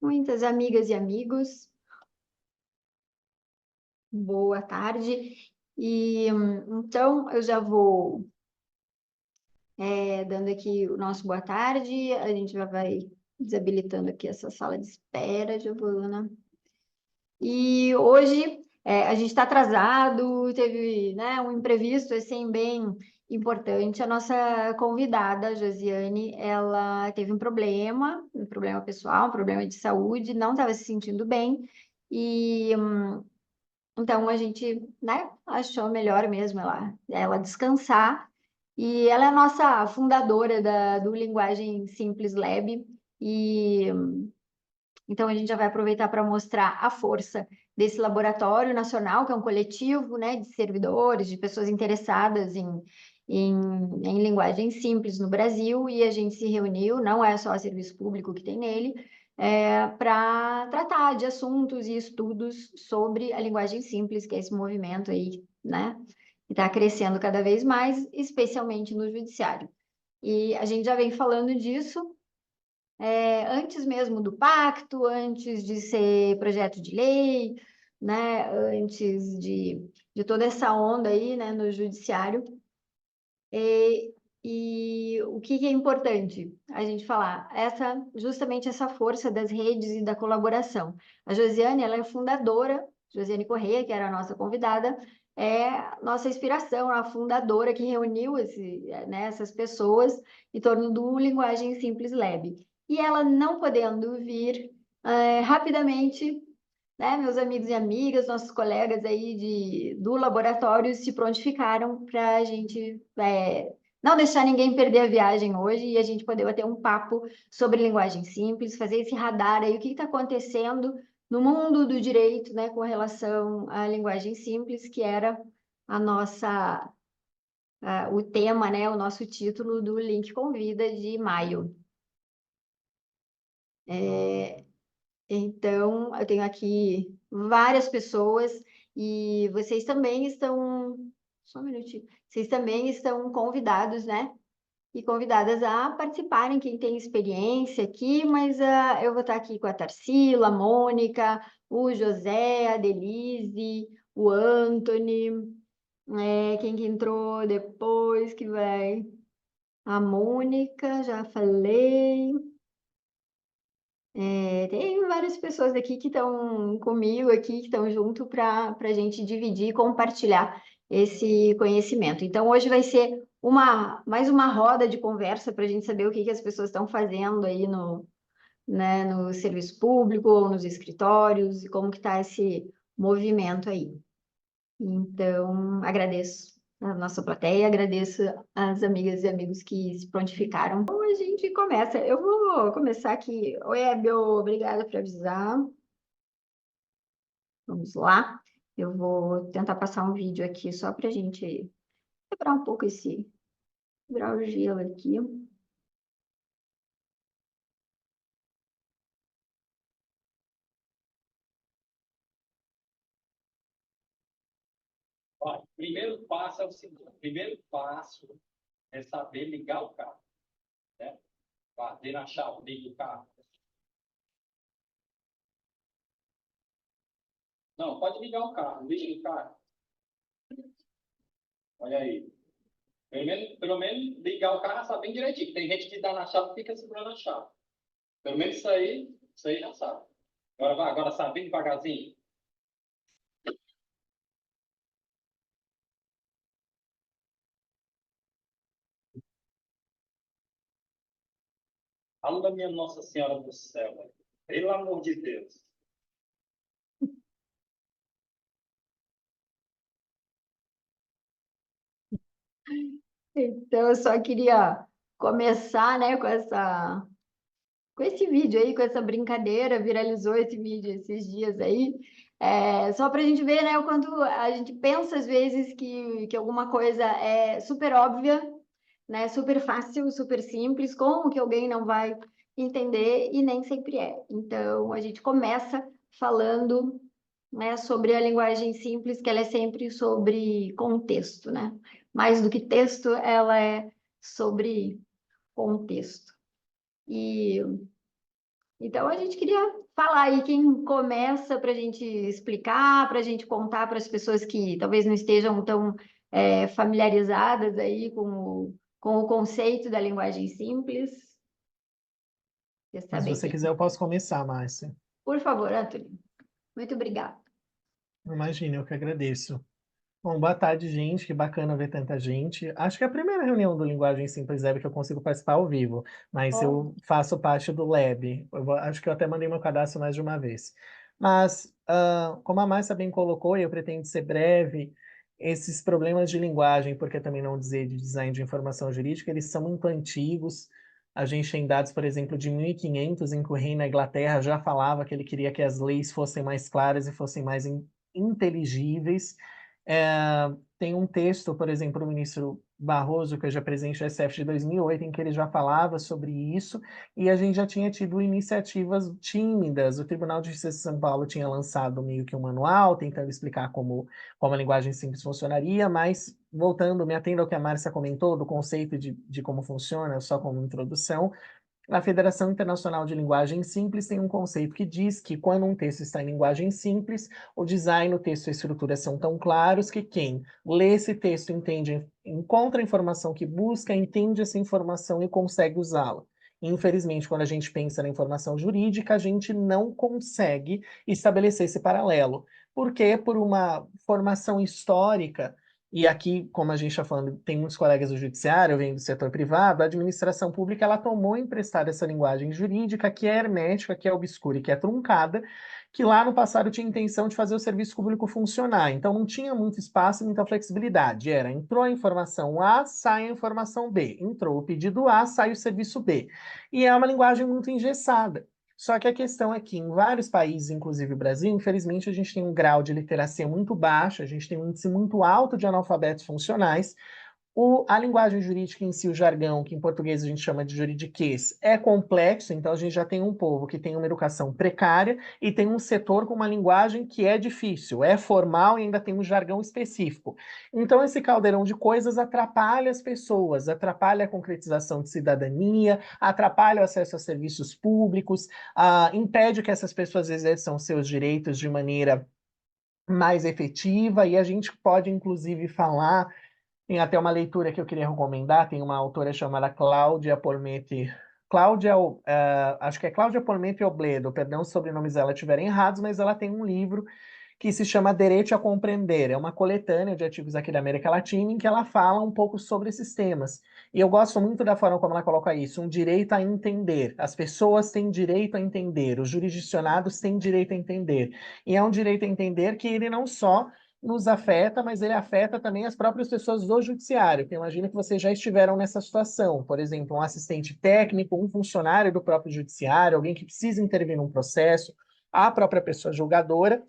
Muitas amigas e amigos, boa tarde. Então, eu já vou dando aqui o nosso boa tarde. A gente já vai desabilitando aqui essa sala de espera, Giovana. E hoje a gente está atrasado, teve, né, um imprevisto assim bem importante. A nossa convidada, a Josiane, ela teve um problema pessoal, um problema de saúde, não estava se sentindo bem. E então a gente, né, achou melhor mesmo ela descansar. E ela é a nossa fundadora do Linguagem Simples Lab. E então a gente já vai aproveitar para mostrar a força desse laboratório nacional, que é um coletivo, né, de servidores, de pessoas interessadas em, em linguagem simples no Brasil. E a gente se reuniu, não é só o serviço público que tem nele, para tratar de assuntos e estudos sobre a linguagem simples, que é esse movimento aí, né, que está crescendo cada vez mais, especialmente no judiciário. E a gente já vem falando disso antes mesmo do pacto, antes de ser projeto de lei, né, antes de toda essa onda aí, né, no judiciário. E o que é importante a gente falar? Justamente essa força das redes e da colaboração. A Josiane, ela é fundadora, Josiane Corrêa, que era a nossa convidada, é nossa inspiração, a fundadora que reuniu essas pessoas em torno do Linguagem Simples Lab. E ela não podendo vir rapidamente, né, meus amigos e amigas, nossos colegas aí do laboratório se prontificaram para a gente não deixar ninguém perder a viagem hoje e a gente poder bater um papo sobre linguagem simples, fazer esse radar aí, o que está acontecendo no mundo do direito, né, com relação à linguagem simples, que era o tema, né, o nosso título do Link Convida de maio. Então, eu tenho aqui várias pessoas e vocês também estão. Só um minutinho. Vocês também estão convidados, né? E convidadas a participarem, quem tem experiência aqui, mas eu vou estar aqui com a Tarsila, a Mônica, o José, a Denise, o Anthony, quem que entrou depois que vai. A Mônica, já falei. Tem várias pessoas aqui que estão comigo aqui, que estão junto para a gente dividir e compartilhar esse conhecimento. Então, hoje vai ser mais uma roda de conversa para a gente saber o que as pessoas estão fazendo aí né, no serviço público ou nos escritórios e como que está esse movimento aí. Então, agradeço a nossa plateia, agradeço as amigas e amigos que se prontificaram. Então, a gente começa. Eu vou começar aqui. Oi, Ebel, obrigada por avisar. Vamos lá. Eu vou tentar passar um vídeo aqui só para a gente quebrar um pouco quebrar o gelo aqui. Olha, o primeiro passo é o seguinte: o primeiro passo é saber ligar o carro, né? Bater na chave, liga o carro. Não, pode ligar o carro, liga o carro. Olha aí. Pelo menos ligar o carro sabe bem direitinho. Tem gente que dá na chave e fica segurando a chave. Pelo menos isso aí já sabe. Agora vai, agora sabe bem devagarzinho. Fala da minha Nossa Senhora do Céu, né? Pelo amor de Deus. Então, eu só queria começar, né, com esse vídeo aí, com essa brincadeira, viralizou esse vídeo esses dias aí, só para a gente ver, né, o quanto a gente pensa às vezes que alguma coisa é super óbvia, né, super fácil, super simples, como que alguém não vai entender e nem sempre é. Então, a gente começa falando, né, sobre a linguagem simples, que ela é sempre sobre contexto, né? Mais do que texto, ela é sobre contexto. E Então, a gente queria falar aí quem começa para a gente explicar, para a gente contar para as pessoas que talvez não estejam tão familiarizadas aí com o conceito da linguagem simples. Quer Mas se saber você quem? quiser, eu posso começar, Márcia. Por favor, Antônio. Muito obrigada. Imagina, eu que agradeço. Bom, boa tarde, gente. Que bacana ver tanta gente. Acho que é a primeira reunião do Linguagem Simples Lab que eu consigo participar ao vivo, mas Bom, eu faço parte do Lab. Acho que eu até mandei meu cadastro mais de uma vez. Mas, como a Márcia bem colocou, e eu pretendo ser breve, esses problemas de linguagem, por que também não dizer de design de informação jurídica, eles são muito antigos. A gente tem dados, por exemplo, de 1500, em que o rei na Inglaterra já falava que ele queria que as leis fossem mais claras e fossem mais inteligíveis. Tem um texto, por exemplo, do ministro Barroso, que hoje é presidente do STF de 2008, em que ele já falava sobre isso, e a gente já tinha tido iniciativas tímidas. O Tribunal de Justiça de São Paulo tinha lançado meio que um manual, tentando explicar como a linguagem simples funcionaria, mas, voltando, me atendo ao que a Márcia comentou, do conceito de como funciona, só como introdução, a Federação Internacional de Linguagem Simples tem um conceito que diz que quando um texto está em linguagem simples, o design, o texto e a estrutura são tão claros que quem lê esse texto entende, encontra a informação que busca, entende essa informação e consegue usá-la. Infelizmente, quando a gente pensa na informação jurídica, a gente não consegue estabelecer esse paralelo. Porque por uma formação histórica, e aqui, como a gente está falando, tem muitos colegas do judiciário, eu venho do setor privado, a administração pública ela tomou emprestada essa linguagem jurídica que é hermética, que é obscura e que é truncada, que lá no passado tinha intenção de fazer o serviço público funcionar. Então não tinha muito espaço e muita flexibilidade. Era, entrou a informação A, sai a informação B. Entrou o pedido A, sai o serviço B. E é uma linguagem muito engessada. Só que a questão é que em vários países, inclusive o Brasil, infelizmente a gente tem um grau de literacia muito baixo, a gente tem um índice muito alto de analfabetos funcionais. A linguagem jurídica em si, o jargão, que em português a gente chama de juridiquês, é complexo, então a gente já tem um povo que tem uma educação precária e tem um setor com uma linguagem que é difícil, é formal e ainda tem um jargão específico. Então esse caldeirão de coisas atrapalha as pessoas, atrapalha a concretização de cidadania, atrapalha o acesso a serviços públicos, impede que essas pessoas exerçam seus direitos de maneira mais efetiva, e a gente pode inclusive falar. Tem até uma leitura que eu queria recomendar, tem uma autora chamada Cláudia Pormete. Acho que é Cláudia Pormete Obledo, perdão se os sobrenomes dela estiverem errados, mas ela tem um livro que se chama Direito a Compreender. É uma coletânea de artigos aqui da América Latina em que ela fala um pouco sobre esses temas. E eu gosto muito da forma como ela coloca isso, um direito a entender. As pessoas têm direito a entender, os jurisdicionados têm direito a entender. E é um direito a entender que ele não só nos afeta, mas ele afeta também as próprias pessoas do judiciário, que imagina que vocês já estiveram nessa situação. Por exemplo, um assistente técnico, um funcionário do próprio judiciário, alguém que precisa intervir num processo, a própria pessoa julgadora,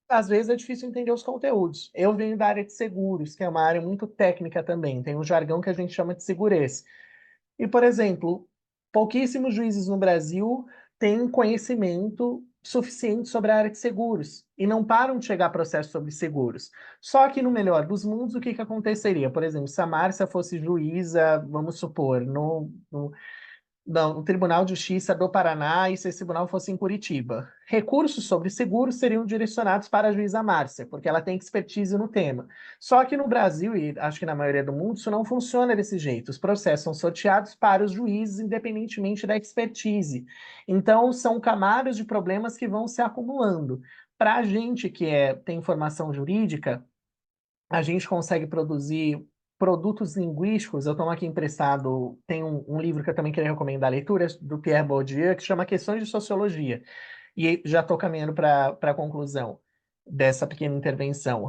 às vezes é difícil entender os conteúdos. Eu venho da área de seguros, que é uma área muito técnica também, tem um jargão que a gente chama de segurança. E, por exemplo, pouquíssimos juízes no Brasil têm conhecimento suficiente sobre a área de seguros e não param de chegar a processos sobre seguros. Só que no melhor dos mundos, o que que aconteceria? Por exemplo, se a Márcia fosse juíza, vamos supor, no Tribunal de Justiça do Paraná e se esse tribunal fosse em Curitiba. Recursos sobre seguros seriam direcionados para a juíza Márcia, porque ela tem expertise no tema. Só que no Brasil, e acho que na maioria do mundo, isso não funciona desse jeito. Os processos são sorteados para os juízes, independentemente da expertise. Então, são camadas de problemas que vão se acumulando. Para a gente que tem formação jurídica, a gente consegue produzir produtos linguísticos. Eu tomo aqui emprestado, tem um livro que eu também queria recomendar a leitura, do Pierre Bourdieu, que chama Questões de Sociologia. E já estou caminhando para a conclusão dessa pequena intervenção.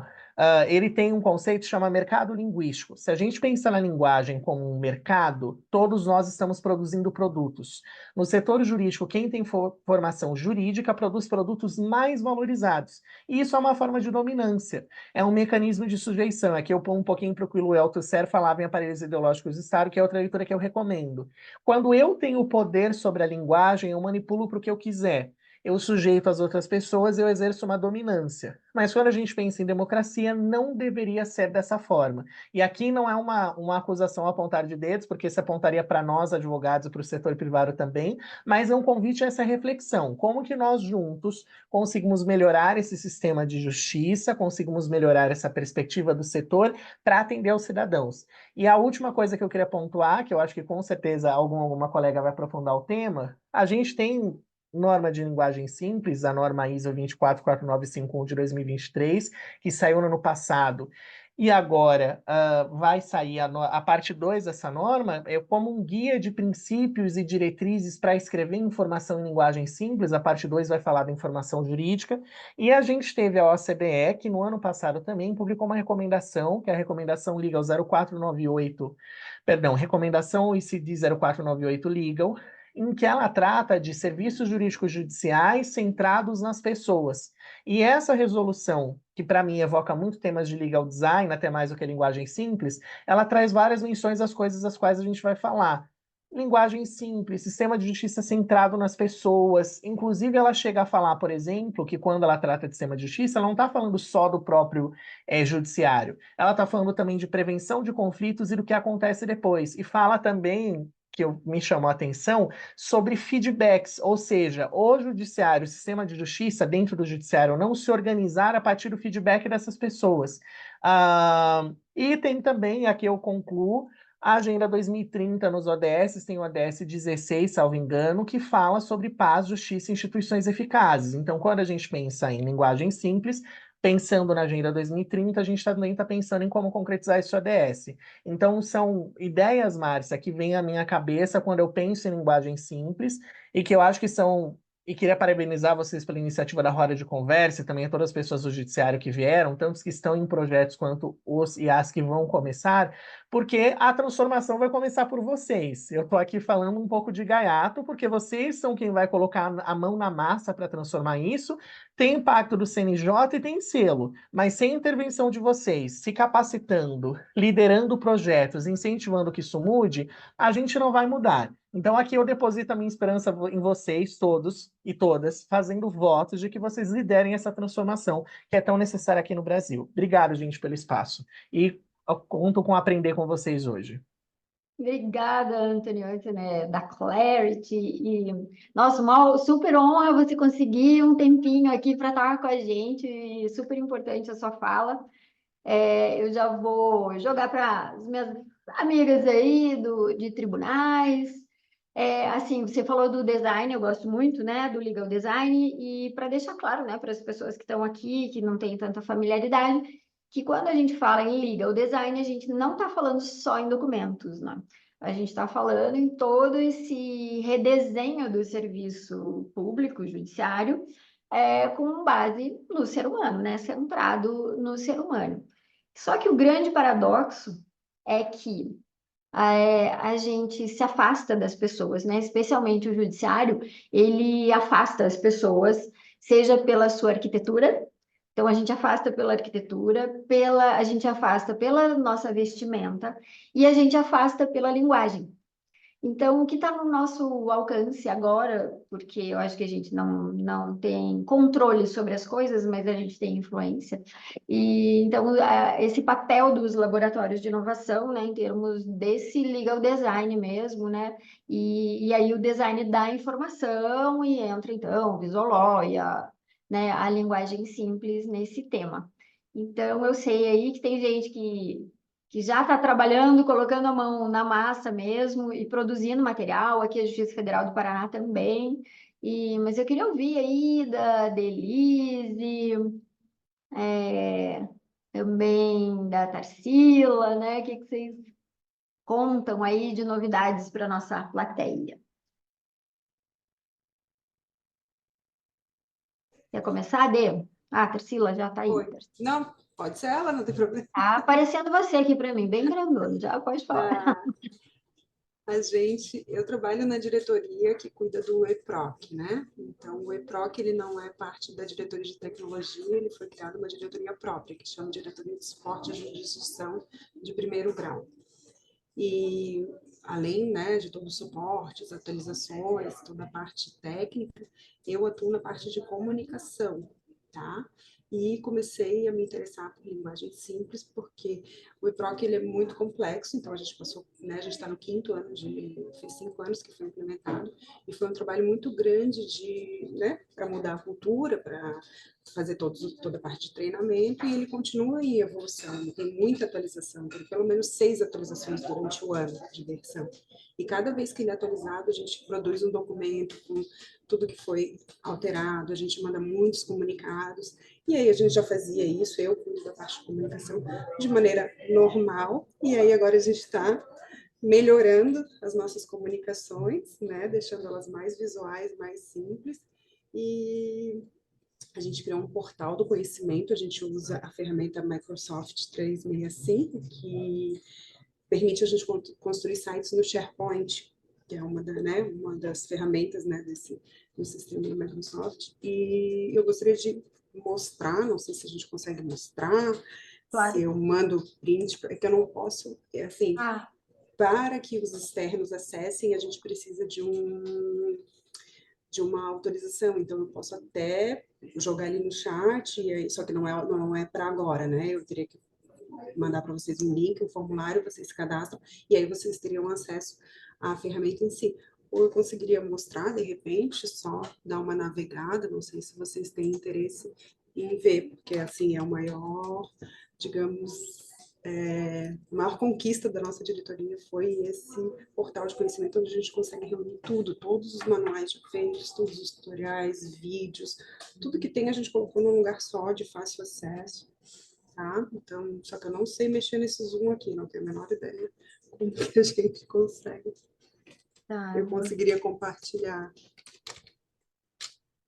Ele tem um conceito que chama mercado linguístico. Se a gente pensa na linguagem como um mercado, todos nós estamos produzindo produtos. No setor jurídico, quem tem formação jurídica produz produtos mais valorizados. E isso é uma forma de dominância. É um mecanismo de sujeição. Aqui eu ponho um pouquinho para o que o Luel Tusser falava em Aparelhos Ideológicos do Estado, que é outra leitura que eu recomendo. Quando eu tenho poder sobre a linguagem, eu manipulo para o que eu quiser. eu sujeito as outras pessoas, eu exerço uma dominância. Mas quando a gente pensa em democracia, não deveria ser dessa forma. E aqui não é uma acusação a apontar de dedos, porque isso apontaria para nós, advogados, e para o setor privado também, mas é um convite a essa reflexão. Como que nós juntos conseguimos melhorar esse sistema de justiça, conseguimos melhorar essa perspectiva do setor para atender aos cidadãos? E a última coisa que eu queria pontuar, que eu acho que com certeza alguma colega vai aprofundar o tema, a gente tem norma de linguagem simples, a norma ISO 24495 de 2023, que saiu no ano passado, e agora vai sair a parte 2 dessa norma, como um guia de princípios e diretrizes para escrever informação em linguagem simples. A parte 2 vai falar da informação jurídica, e a gente teve a OCDE, que no ano passado também publicou uma recomendação, que é a recomendação Legal 0498, perdão, recomendação OECD 0498 Legal, em que ela trata de serviços jurídicos judiciais centrados nas pessoas. E essa resolução, que para mim evoca muito temas de legal design, até mais do que linguagem simples, ela traz várias menções às coisas das quais a gente vai falar. Linguagem simples, sistema de justiça centrado nas pessoas. Inclusive, ela chega a falar, por exemplo, que quando ela trata de sistema de justiça, ela não está falando só do próprio judiciário. Ela está falando também de prevenção de conflitos e do que acontece depois. E fala também, que me chamou a atenção, sobre feedbacks, ou seja, o judiciário, o sistema de justiça dentro do judiciário não se organizar a partir do feedback dessas pessoas. E tem também, aqui eu concluo, a Agenda 2030 nos ODS, tem o ODS 16, salvo engano, que fala sobre paz, justiça e instituições eficazes. Então, quando a gente pensa em linguagem simples, pensando na Agenda 2030, a gente também está pensando em como concretizar esse ODS. Então, são ideias, Márcia, que vêm à minha cabeça quando eu penso em linguagem simples e que eu acho que são. E queria parabenizar vocês pela iniciativa da Roda de Conversa e também a todas as pessoas do Judiciário que vieram, tantos que estão em projetos quanto os e as que vão começar, porque a transformação vai começar por vocês. Eu estou aqui falando um pouco de gaiato, porque vocês são quem vai colocar a mão na massa para transformar isso. Tem impacto do CNJ e tem selo, mas sem intervenção de vocês, se capacitando, liderando projetos, incentivando que isso mude, a gente não vai mudar. Então aqui eu deposito a minha esperança em vocês, todos e todas, fazendo votos de que vocês liderem essa transformação que é tão necessária aqui no Brasil. Obrigado, gente, pelo espaço. E eu conto com aprender com vocês hoje. Obrigada, Anthony, da Clarity. E, nossa, uma super honra você conseguir um tempinho aqui para estar com a gente. E super importante a sua fala. Eu já vou jogar para as minhas amigas aí de tribunais. Assim, você falou do design, eu gosto muito, né, do legal design, e para deixar claro, né, para as pessoas que estão aqui, que não têm tanta familiaridade, que quando a gente fala em legal design, a gente não está falando só em documentos, né? A gente está falando em todo esse redesenho do serviço público, judiciário, com base no ser humano, né, centrado no ser humano. Só que o grande paradoxo é que a gente se afasta das pessoas, né? Especialmente o judiciário, ele afasta as pessoas, seja pela sua arquitetura, então a gente afasta pela arquitetura, a gente afasta pela nossa vestimenta e a gente afasta pela linguagem. Então, o que está no nosso alcance agora, porque eu acho que a gente não tem controle sobre as coisas, mas a gente tem influência. E então, esse papel dos laboratórios de inovação, né, em termos desse legal design mesmo, né, e aí o design da informação e entra então o Visualó e a linguagem simples nesse tema. Então, eu sei aí que tem gente que já está trabalhando, colocando a mão na massa mesmo e produzindo material, aqui a Justiça Federal do Paraná também. Mas eu queria ouvir aí da Delise, também da Tarsila, né? O que vocês contam aí de novidades para a nossa plateia? Quer começar, Dê? Ah, a Tarsila já está aí. Oi. Não, pode ser ela, não tem problema. Tá aparecendo você aqui para mim, bem grandona, já pode falar. Eu trabalho na diretoria que cuida do EPROC, né? Então, o EPROC, ele não é parte da diretoria de tecnologia, ele foi criado uma diretoria própria, que chama Diretoria de Suporte à Jurisdição de Primeiro Grau. E além, né, de todo o suporte, as atualizações, toda a parte técnica, eu atuo na parte de comunicação, tá? E comecei a me interessar por linguagem simples, porque o EPROC ele é muito complexo, então a gente passou, né, a gente está no 5º ano, fez 5 anos que foi implementado, e foi um trabalho muito grande né, para mudar a cultura, para fazer toda a parte de treinamento, e ele continua em evolução, tem muita atualização, tem pelo menos 6 atualizações durante o ano de versão. E cada vez que ele é atualizado, a gente produz um documento com tudo que foi alterado, a gente manda muitos comunicados, e aí a gente já fazia isso, eu cuido da parte de comunicação de maneira normal, e aí agora a gente está melhorando as nossas comunicações, né, deixando elas mais visuais, mais simples, e a gente criou um portal do conhecimento, a gente usa a ferramenta Microsoft 365, que permite a gente construir sites no SharePoint, que é uma das ferramentas, né, do sistema da Microsoft. E eu gostaria de mostrar, não sei se a gente consegue mostrar, Claro. se eu mando print, é que eu não posso, assim, Ah, para que os externos acessem, a gente precisa de uma autorização, então eu posso até jogar ali no chat, só que não é para agora, né? Eu teria que mandar para vocês um link, um formulário, vocês se cadastram, e aí vocês teriam acesso à ferramenta em si. Ou eu conseguiria mostrar, de repente, só dar uma navegada, não sei se vocês têm interesse em ver, porque assim é o maior, digamos, a maior conquista da nossa diretoria foi esse portal de conhecimento onde a gente consegue reunir tudo, todos os manuais de feitos, todos os tutoriais, vídeos, tudo que tem a gente colocou num lugar só, de fácil acesso, tá? Então, só que eu não sei mexer nesse Zoom aqui, não tenho a menor ideia como que a gente consegue. tá. Eu conseguiria compartilhar.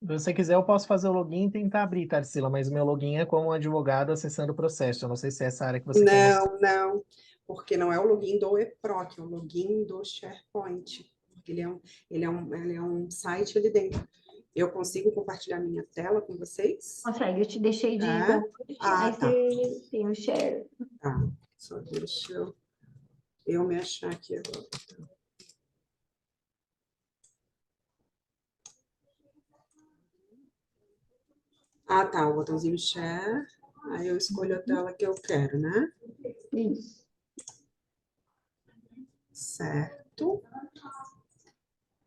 Se você quiser, eu posso fazer o login e tentar abrir, Tarsila, mas o meu login é como advogado acessando o processo. Eu não sei se é essa área que você quer mostrar. Não, porque não é o login do EPROC, é o login do SharePoint. Ele é um site ali dentro. Eu consigo compartilhar minha tela com vocês? Consegue, eu te deixei de Tá? download, Ah, aí tá. você tem o share. Tá. Só deixa eu me achar aqui agora. Ah, tá. O botãozinho share. Aí eu escolho a tela que eu quero, né? Isso. Certo.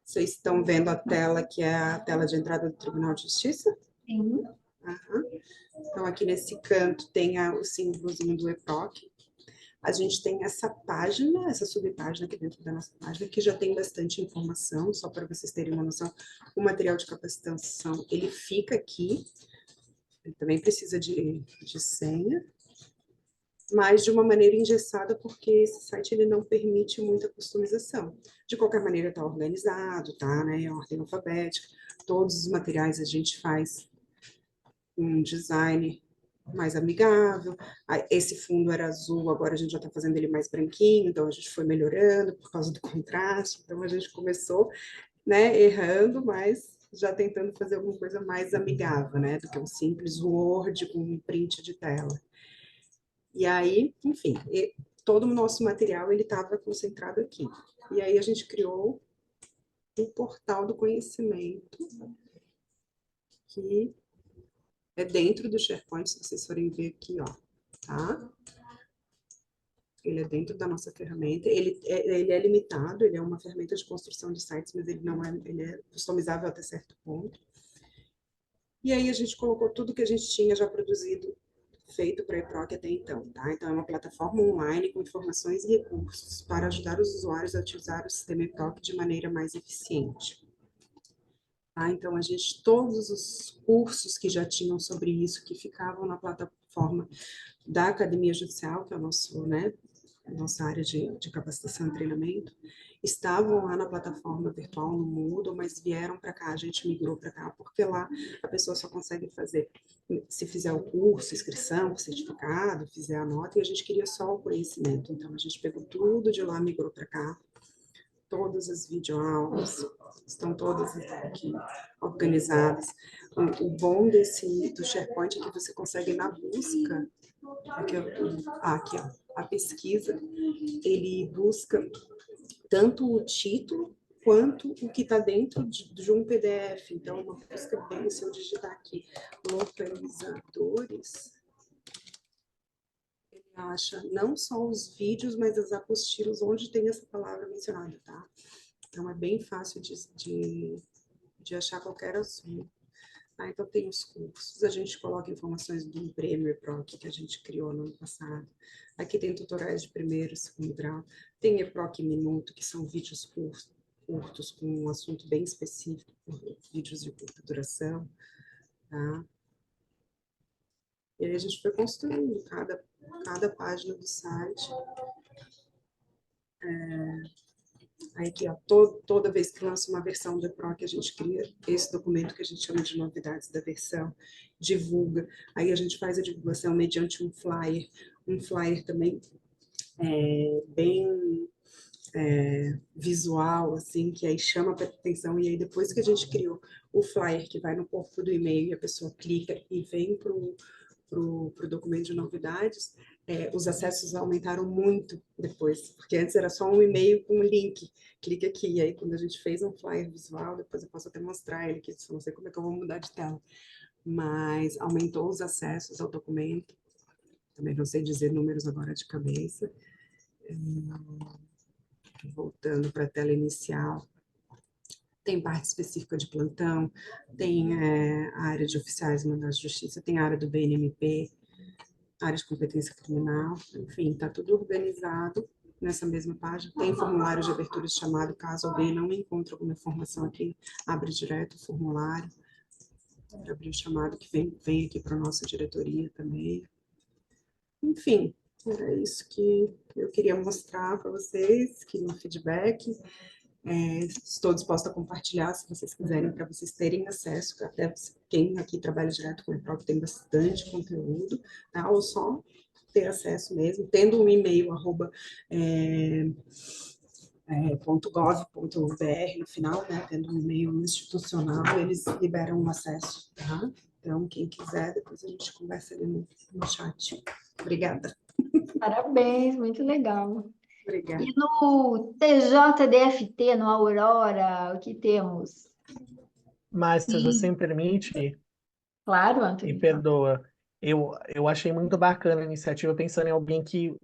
Vocês estão vendo a tela que é a tela de entrada do Tribunal de Justiça? Sim. Uhum. Então, aqui nesse canto tem o símbolozinho do EPROC. A gente tem essa página, essa subpágina aqui dentro da nossa página, que já tem bastante informação, só para vocês terem uma noção. O material de capacitação, ele fica aqui, ele também precisa de senha, mas de uma maneira engessada, porque esse site ele não permite muita customização. De qualquer maneira, está organizado, tá, né, em ordem alfabética, todos os materiais a gente faz um design mais amigável. Esse fundo era azul, agora a gente já está fazendo ele mais branquinho, então a gente foi melhorando por causa do contraste. Então a gente começou, né, errando, mas já tentando fazer alguma coisa mais amigável, né, do que um simples Word com um print de tela. E aí, enfim, todo o nosso material ele estava concentrado aqui. E aí a gente criou um portal do conhecimento que é dentro do SharePoint, se vocês forem ver aqui, ó, tá? Ele é dentro da nossa ferramenta, ele é limitado, ele é uma ferramenta de construção de sites, mas ele é customizável até certo ponto. E aí a gente colocou tudo que a gente tinha já produzido, feito para a EPROC até então, tá? Então é uma plataforma online com informações e recursos para ajudar os usuários a utilizar o sistema EPROC de maneira mais eficiente. Tá? Então, todos os cursos que já tinham sobre isso, que ficavam na plataforma da Academia Judicial, que é a nossa área de capacitação e treinamento, estavam lá na plataforma virtual, no Moodle, mas vieram para cá, a gente migrou para cá, porque lá a pessoa só consegue fazer, se fizer o curso, inscrição, certificado, fizer a nota, e a gente queria só o conhecimento. Então, a gente pegou tudo de lá, migrou para cá, todas as videoaulas estão todas aqui organizadas. O bom do SharePoint é que você consegue, na busca, aqui ó, a pesquisa, ele busca tanto o título quanto o que está dentro de um PDF. Então, uma busca bem, se eu digitar aqui, localizadores, ele acha não só os vídeos, mas as apostilas onde tem essa palavra mencionada, tá? Então, é bem fácil de achar qualquer assunto. Ah, então tem os cursos, a gente coloca informações do Prêmio EPROC que a gente criou no ano passado. Aqui tem tutoriais de primeiro e segundo grau. Tem EPROC Minuto, que são vídeos curtos com um assunto bem específico, vídeos de curta duração, tá? E aí a gente foi construindo cada página do site. Aí aqui, ó, toda vez que lança uma versão do EPROC, a gente cria esse documento que a gente chama de novidades da versão, divulga, aí a gente faz a divulgação mediante um flyer também bem visual, assim, que aí chama a atenção, e aí depois que a gente criou o flyer que vai no corpo do e-mail e a pessoa clica e vem para o documento de novidades, os acessos aumentaram muito depois, porque antes era só um e-mail com um link, clica aqui, e aí quando a gente fez um flyer visual, depois eu posso até mostrar ele aqui, só não sei como é que eu vou mudar de tela, mas aumentou os acessos ao documento, também não sei dizer números agora de cabeça. Voltando para a tela inicial, tem parte específica de plantão, tem a área de oficiais e mandados de justiça, tem a área do BNMP, área de competência criminal, enfim, está tudo organizado nessa mesma página. Tem formulário de abertura de chamado, caso alguém não encontre alguma informação aqui, abre direto o formulário, para abrir o chamado que vem aqui para a nossa diretoria também. Enfim, era isso que eu queria mostrar para vocês, queria um feedback. Estou disposta a compartilhar, se vocês quiserem, para vocês terem acesso, até quem aqui trabalha direto com o EPROC tem bastante conteúdo, tá? Ou só ter acesso mesmo, tendo um e-mail, .gov.br no final, né? Tendo um e-mail institucional, eles liberam o acesso, tá? Então, quem quiser, depois a gente conversa ali no chat. Obrigada. Parabéns, muito legal. Obrigada. E no TJDFT, no Aurora, o que temos? Mas, se você me permite, Claro, me Antônio. perdoa, eu achei muito bacana a iniciativa pensando em alguém que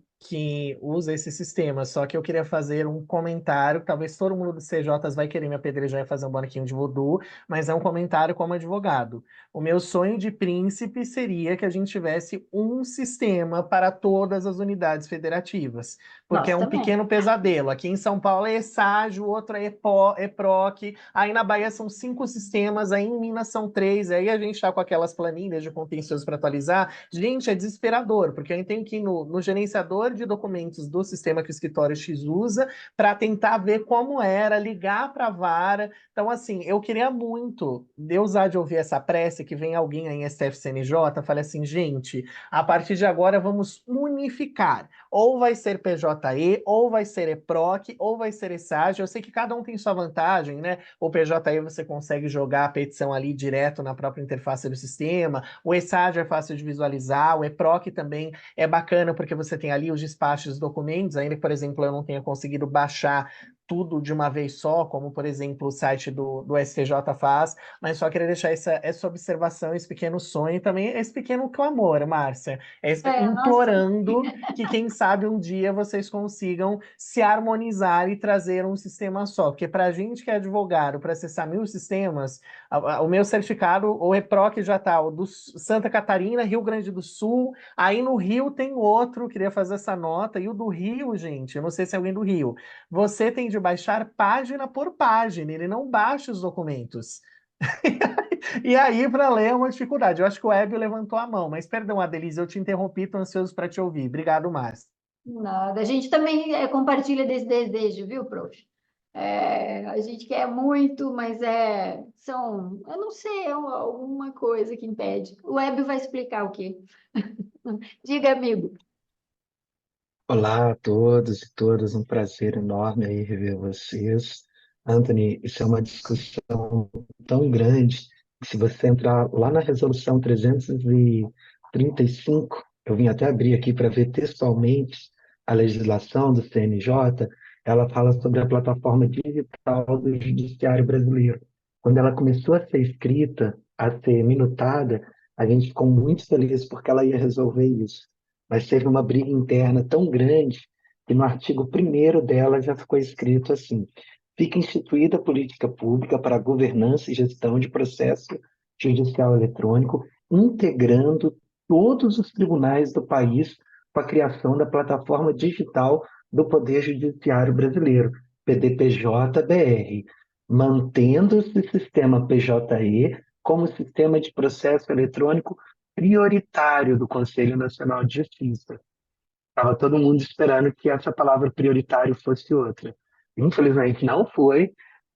usa esse sistema, só que eu queria fazer um comentário, talvez todo mundo do CJs vai querer me apedrejar e fazer um bonequinho de voodoo, mas é um comentário como advogado. O meu sonho de príncipe seria que a gente tivesse um sistema para todas as unidades federativas, porque é Nós um também. pequeno pesadelo. Aqui em São Paulo é ESAG, o outro é EPROC, aí na Bahia são 5 sistemas, aí em Minas são 3, aí a gente está com aquelas planilhas de contencioso para atualizar. Gente, é desesperador, porque a gente tem que ir no gerenciador de documentos do sistema que o escritório X usa para tentar ver como era, ligar para a vara. Então, assim, eu queria muito, Deus há de ouvir essa prece, que vem alguém aí em STF-CNJ, fale assim, gente, a partir de agora vamos unificar. Ou vai ser PJE, ou vai ser EPROC, ou vai ser ESAG. Eu sei que cada um tem sua vantagem, né? O PJE você consegue jogar a petição ali direto na própria interface do sistema, o ESAG é fácil de visualizar, o EPROC também é bacana porque você tem ali os despachos dos documentos, ainda que, por exemplo, eu não tenha conseguido baixar tudo de uma vez só, como, por exemplo, o site do STJ faz, mas só queria deixar essa observação, esse pequeno sonho e também esse pequeno clamor, Márcia, Nossa, implorando que, quem sabe, um dia vocês consigam se harmonizar e trazer um sistema só, porque para a gente que é advogado, para acessar 1000 sistemas, o meu certificado, o EPROC já está, o do Santa Catarina, Rio Grande do Sul, aí no Rio tem outro, queria fazer essa nota, e o do Rio, gente, eu não sei se é alguém do Rio, você tem de baixar página por página, ele não baixa os documentos. E aí, para ler é uma dificuldade. Eu acho que o Hébio levantou a mão, mas perdão, Adelise, eu te interrompi, estou ansioso para te ouvir. Obrigado, Márcio. nada. A gente também compartilha desse desejo, viu, prof? A gente quer muito, mas eu não sei, alguma coisa que impede. O Web vai explicar o quê? Diga, amigo. Olá a todos e todas, um prazer enorme aí rever vocês. Anthony, isso é uma discussão tão grande que se você entrar lá na resolução 335, eu vim até abrir aqui para ver textualmente a legislação do CNJ, ela fala sobre a plataforma digital do Judiciário Brasileiro. Quando ela começou a ser escrita, a ser minutada, a gente ficou muito feliz porque ela ia resolver isso. Mas teve uma briga interna tão grande que no artigo 1º dela já ficou escrito assim: fica instituída a política pública para a governança e gestão de processo judicial eletrônico, integrando todos os tribunais do país com a criação da plataforma digital do Poder Judiciário Brasileiro, PDPJ-BR, mantendo-se o sistema PJE como sistema de processo eletrônico prioritário do Conselho Nacional de Justiça. Estava todo mundo esperando que essa palavra prioritário fosse outra. Infelizmente não foi,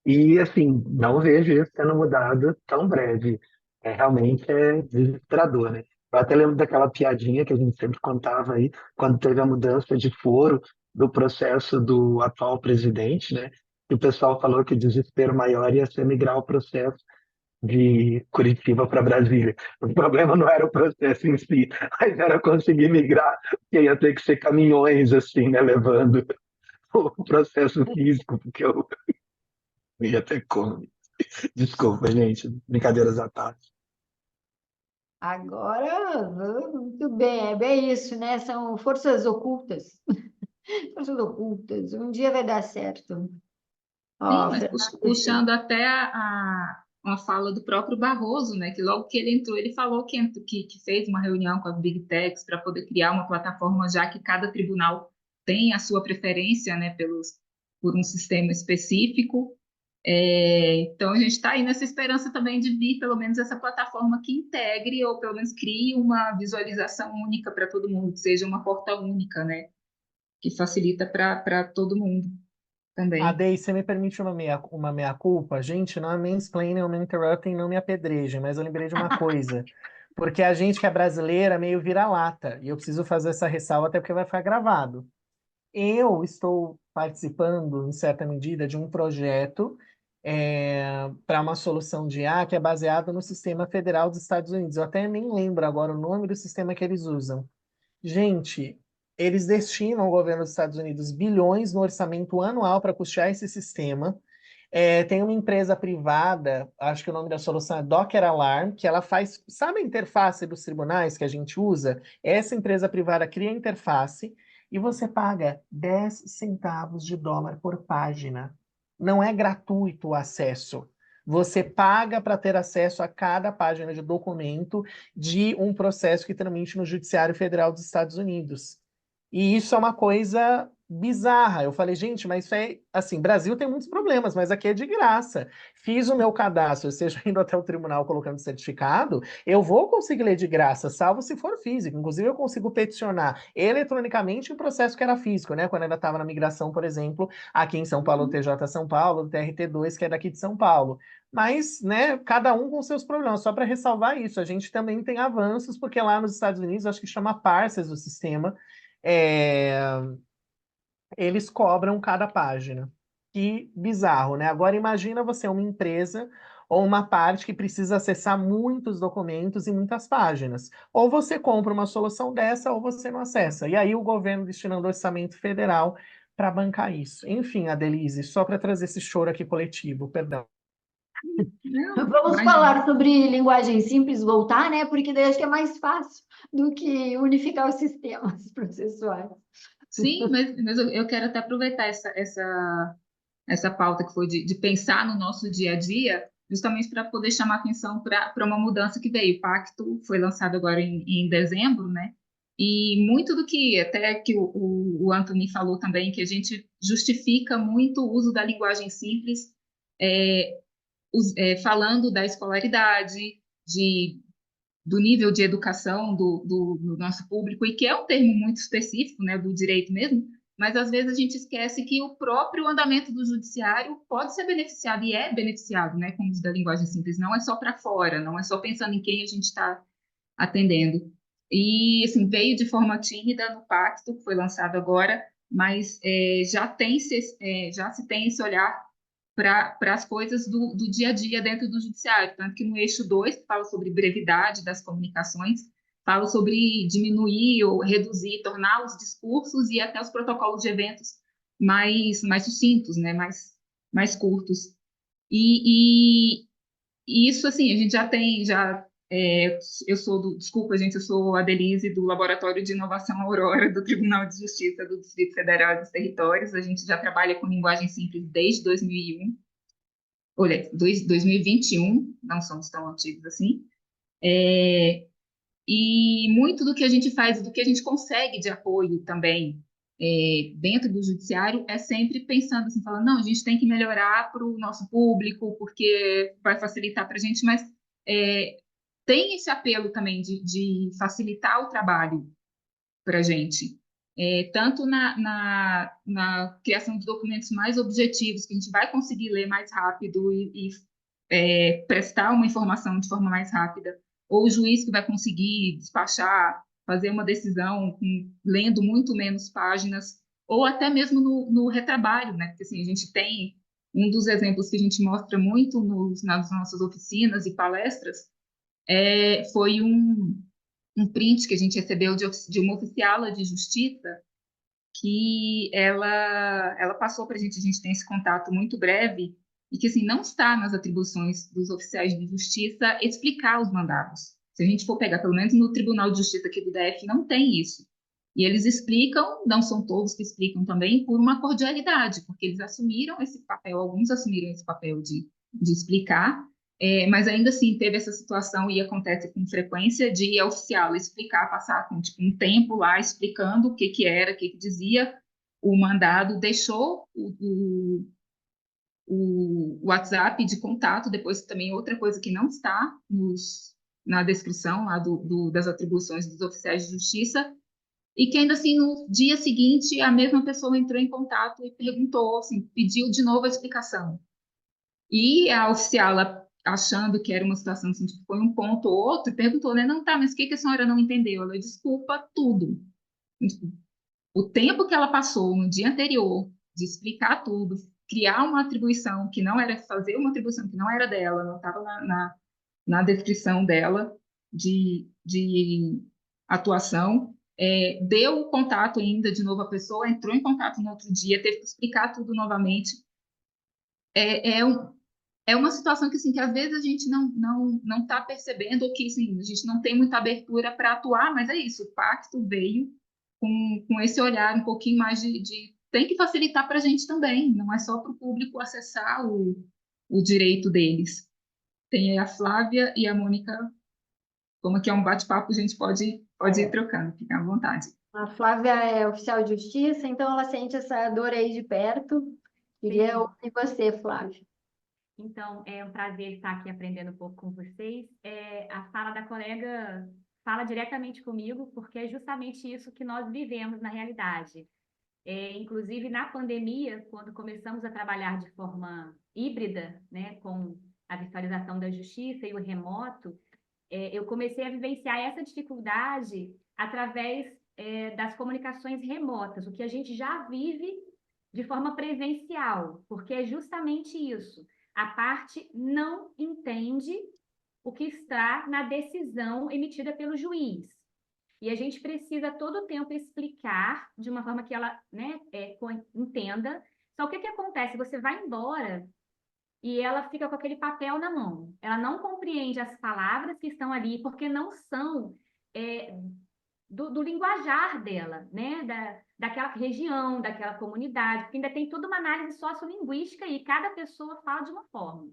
e assim, não vejo isso sendo mudado tão breve. Realmente é desesperador, né? Eu até lembro daquela piadinha que a gente sempre contava aí, quando teve a mudança de foro do processo do atual presidente, né? E o pessoal falou que o desespero maior ia ser migrar o processo de Curitiba para Brasília. O problema não era o processo em si, mas era conseguir migrar, porque ia ter que ser caminhões, assim, né, levando o processo físico, porque eu não ia ter como. Desculpa, gente, brincadeiras à parte. Agora, muito bem, é bem isso, né? São forças ocultas. Forças ocultas. Um dia vai dar certo. Sim, Ó, mas puxando até uma fala do próprio Barroso, né, que logo que ele entrou, ele falou que fez uma reunião com as Big Techs para poder criar uma plataforma, já que cada tribunal tem a sua preferência, né, por um sistema específico. Então, a gente está aí nessa esperança também de vir, pelo menos, essa plataforma que integre, ou pelo menos crie uma visualização única para todo mundo, que seja uma porta única, né, que facilita para todo mundo A também. Dei, você me permite uma meia-culpa? Gente, não é mansplaining, não me interrupting, não me apedrejem, mas eu lembrei de uma coisa. Porque a gente que é brasileira meio vira-lata, e eu preciso fazer essa ressalva até porque vai ficar gravado. Eu estou participando, em certa medida, de um projeto para uma solução de IA que é baseado no sistema federal dos Estados Unidos. Eu até nem lembro agora o nome do sistema que eles usam. Gente, eles destinam ao governo dos Estados Unidos bilhões no orçamento anual para custear esse sistema. Tem uma empresa privada, acho que o nome da solução é Docker Alarm, que ela faz, sabe a interface dos tribunais que a gente usa? Essa empresa privada cria a interface e você paga 10 centavos de dólar por página. Não é gratuito o acesso. Você paga para ter acesso a cada página de documento de um processo que tramite no Judiciário Federal dos Estados Unidos. E isso é uma coisa bizarra. Eu falei, gente, mas isso é assim, Brasil tem muitos problemas, mas aqui é de graça. Fiz o meu cadastro, seja indo até o tribunal colocando certificado, eu vou conseguir ler de graça, salvo se for físico. Inclusive, eu consigo peticionar eletronicamente o processo que era físico, né? Quando ainda estava na migração, por exemplo, aqui em São Paulo, o TJ São Paulo, o TRT2, que é daqui de São Paulo. Mas, né, cada um com seus problemas. Só para ressalvar isso, a gente também tem avanços, porque lá nos Estados Unidos, acho que chama parcers o sistema, é, eles cobram cada página. Que bizarro, né? Agora imagina você uma empresa ou uma parte que precisa acessar muitos documentos e muitas páginas. Ou você compra uma solução dessa ou você não acessa. E aí o governo destinando orçamento federal para bancar isso. Enfim, Adelise, só para trazer esse choro aqui coletivo, perdão. Não, vamos imagina. falar sobre linguagem simples, voltar, né? Porque daí acho que é mais fácil do que unificar os sistemas processuais. Sim, mas eu quero até aproveitar essa pauta que foi de pensar no nosso dia a dia, justamente para poder chamar atenção para uma mudança que veio. O Pacto foi lançado agora em dezembro, né? E muito do que até que o Anthony falou também, que a gente justifica muito o uso da linguagem simples, é, falando da escolaridade, do nível de educação do nosso público, e que é um termo muito específico, né, do direito mesmo, mas às vezes a gente esquece que o próprio andamento do judiciário pode ser beneficiado e é beneficiado, né, com o uso da linguagem simples, não é só para fora, não é só pensando em quem a gente está atendendo. E, assim, veio de forma tímida no pacto, que foi lançado agora, mas já se tem esse olhar para as coisas do dia a dia dentro do judiciário. Tanto que no eixo 2 que fala sobre brevidade das comunicações, fala sobre diminuir ou reduzir, tornar os discursos e até os protocolos de eventos mais sucintos, né? Mais curtos. E isso, assim, a gente eu desculpa, gente, eu sou a Denise do Laboratório de Inovação Aurora do Tribunal de Justiça do Distrito Federal e dos Territórios. A gente já trabalha com linguagem simples desde 2001, olha, 2021, não somos tão antigos assim. E muito do que a gente faz, do que a gente consegue de apoio também dentro do judiciário, é sempre pensando assim, falando, não, a gente tem que melhorar para o nosso público, porque vai facilitar para a gente, mas tem esse apelo também de facilitar o trabalho para a gente. Tanto na criação de documentos mais objetivos, que a gente vai conseguir ler mais rápido e prestar uma informação de forma mais rápida, ou o juiz que vai conseguir despachar, fazer uma decisão lendo muito menos páginas, ou até mesmo no retrabalho, né? Porque assim, a gente tem um dos exemplos que a gente mostra muito nas nossas oficinas e palestras, foi um print que a gente recebeu de uma oficiala de justiça, que ela passou para a gente tem esse contato muito breve, e que assim, não está nas atribuições dos oficiais de justiça explicar os mandados. Se a gente for pegar, pelo menos no Tribunal de Justiça aqui do DF, não tem isso. E eles explicam, não são todos que explicam também, por uma cordialidade, porque eles assumiram esse papel, alguns assumiram esse papel de explicar, mas ainda assim teve essa situação, e acontece com frequência, de a oficial explicar, passar com tipo, um tempo lá explicando o que era, o que dizia o mandado, deixou o WhatsApp de contato, depois também outra coisa que não está na descrição lá das atribuições dos oficiais de justiça, e que ainda assim no dia seguinte a mesma pessoa entrou em contato e perguntou, assim, pediu de novo a explicação. E a oficial, achando que era uma situação assim, tipo, foi um ponto ou outro, perguntou, né? Não, tá, mas o que a senhora não entendeu? Ela, desculpa tudo. Tipo, o tempo que ela passou no dia anterior de explicar tudo, criar uma atribuição que não era, fazer uma atribuição que não era dela, não estava na descrição dela de atuação, deu o contato ainda de novo à pessoa, entrou em contato no outro dia, teve que explicar tudo novamente. É uma situação que, assim, que às vezes a gente não está percebendo, ou que assim, a gente não tem muita abertura para atuar, mas é isso, o pacto veio com esse olhar um pouquinho mais tem que facilitar para a gente também, não é só para o público acessar o direito deles. Tem aí a Flávia e a Mônica, como aqui é um bate-papo, a gente pode ir trocando, fica à vontade. A Flávia é oficial de justiça, então ela sente essa dor aí de perto. Queria Sim. ouvir você, Flávia. Então, é um prazer estar aqui aprendendo um pouco com vocês. A fala da colega fala diretamente comigo, porque é justamente isso que nós vivemos na realidade. Inclusive, na pandemia, quando começamos a trabalhar de forma híbrida, né, com a virtualização da justiça e o remoto, eu comecei a vivenciar essa dificuldade através das comunicações remotas, o que a gente já vive de forma presencial, porque é justamente isso. A parte não entende o que está na decisão emitida pelo juiz. E a gente precisa todo o tempo explicar de uma forma que ela, né, entenda. Só o que acontece? Você vai embora e ela fica com aquele papel na mão. Ela não compreende as palavras que estão ali, porque não são do linguajar dela, né? Daquela região, daquela comunidade, porque ainda tem toda uma análise sociolinguística e cada pessoa fala de uma forma.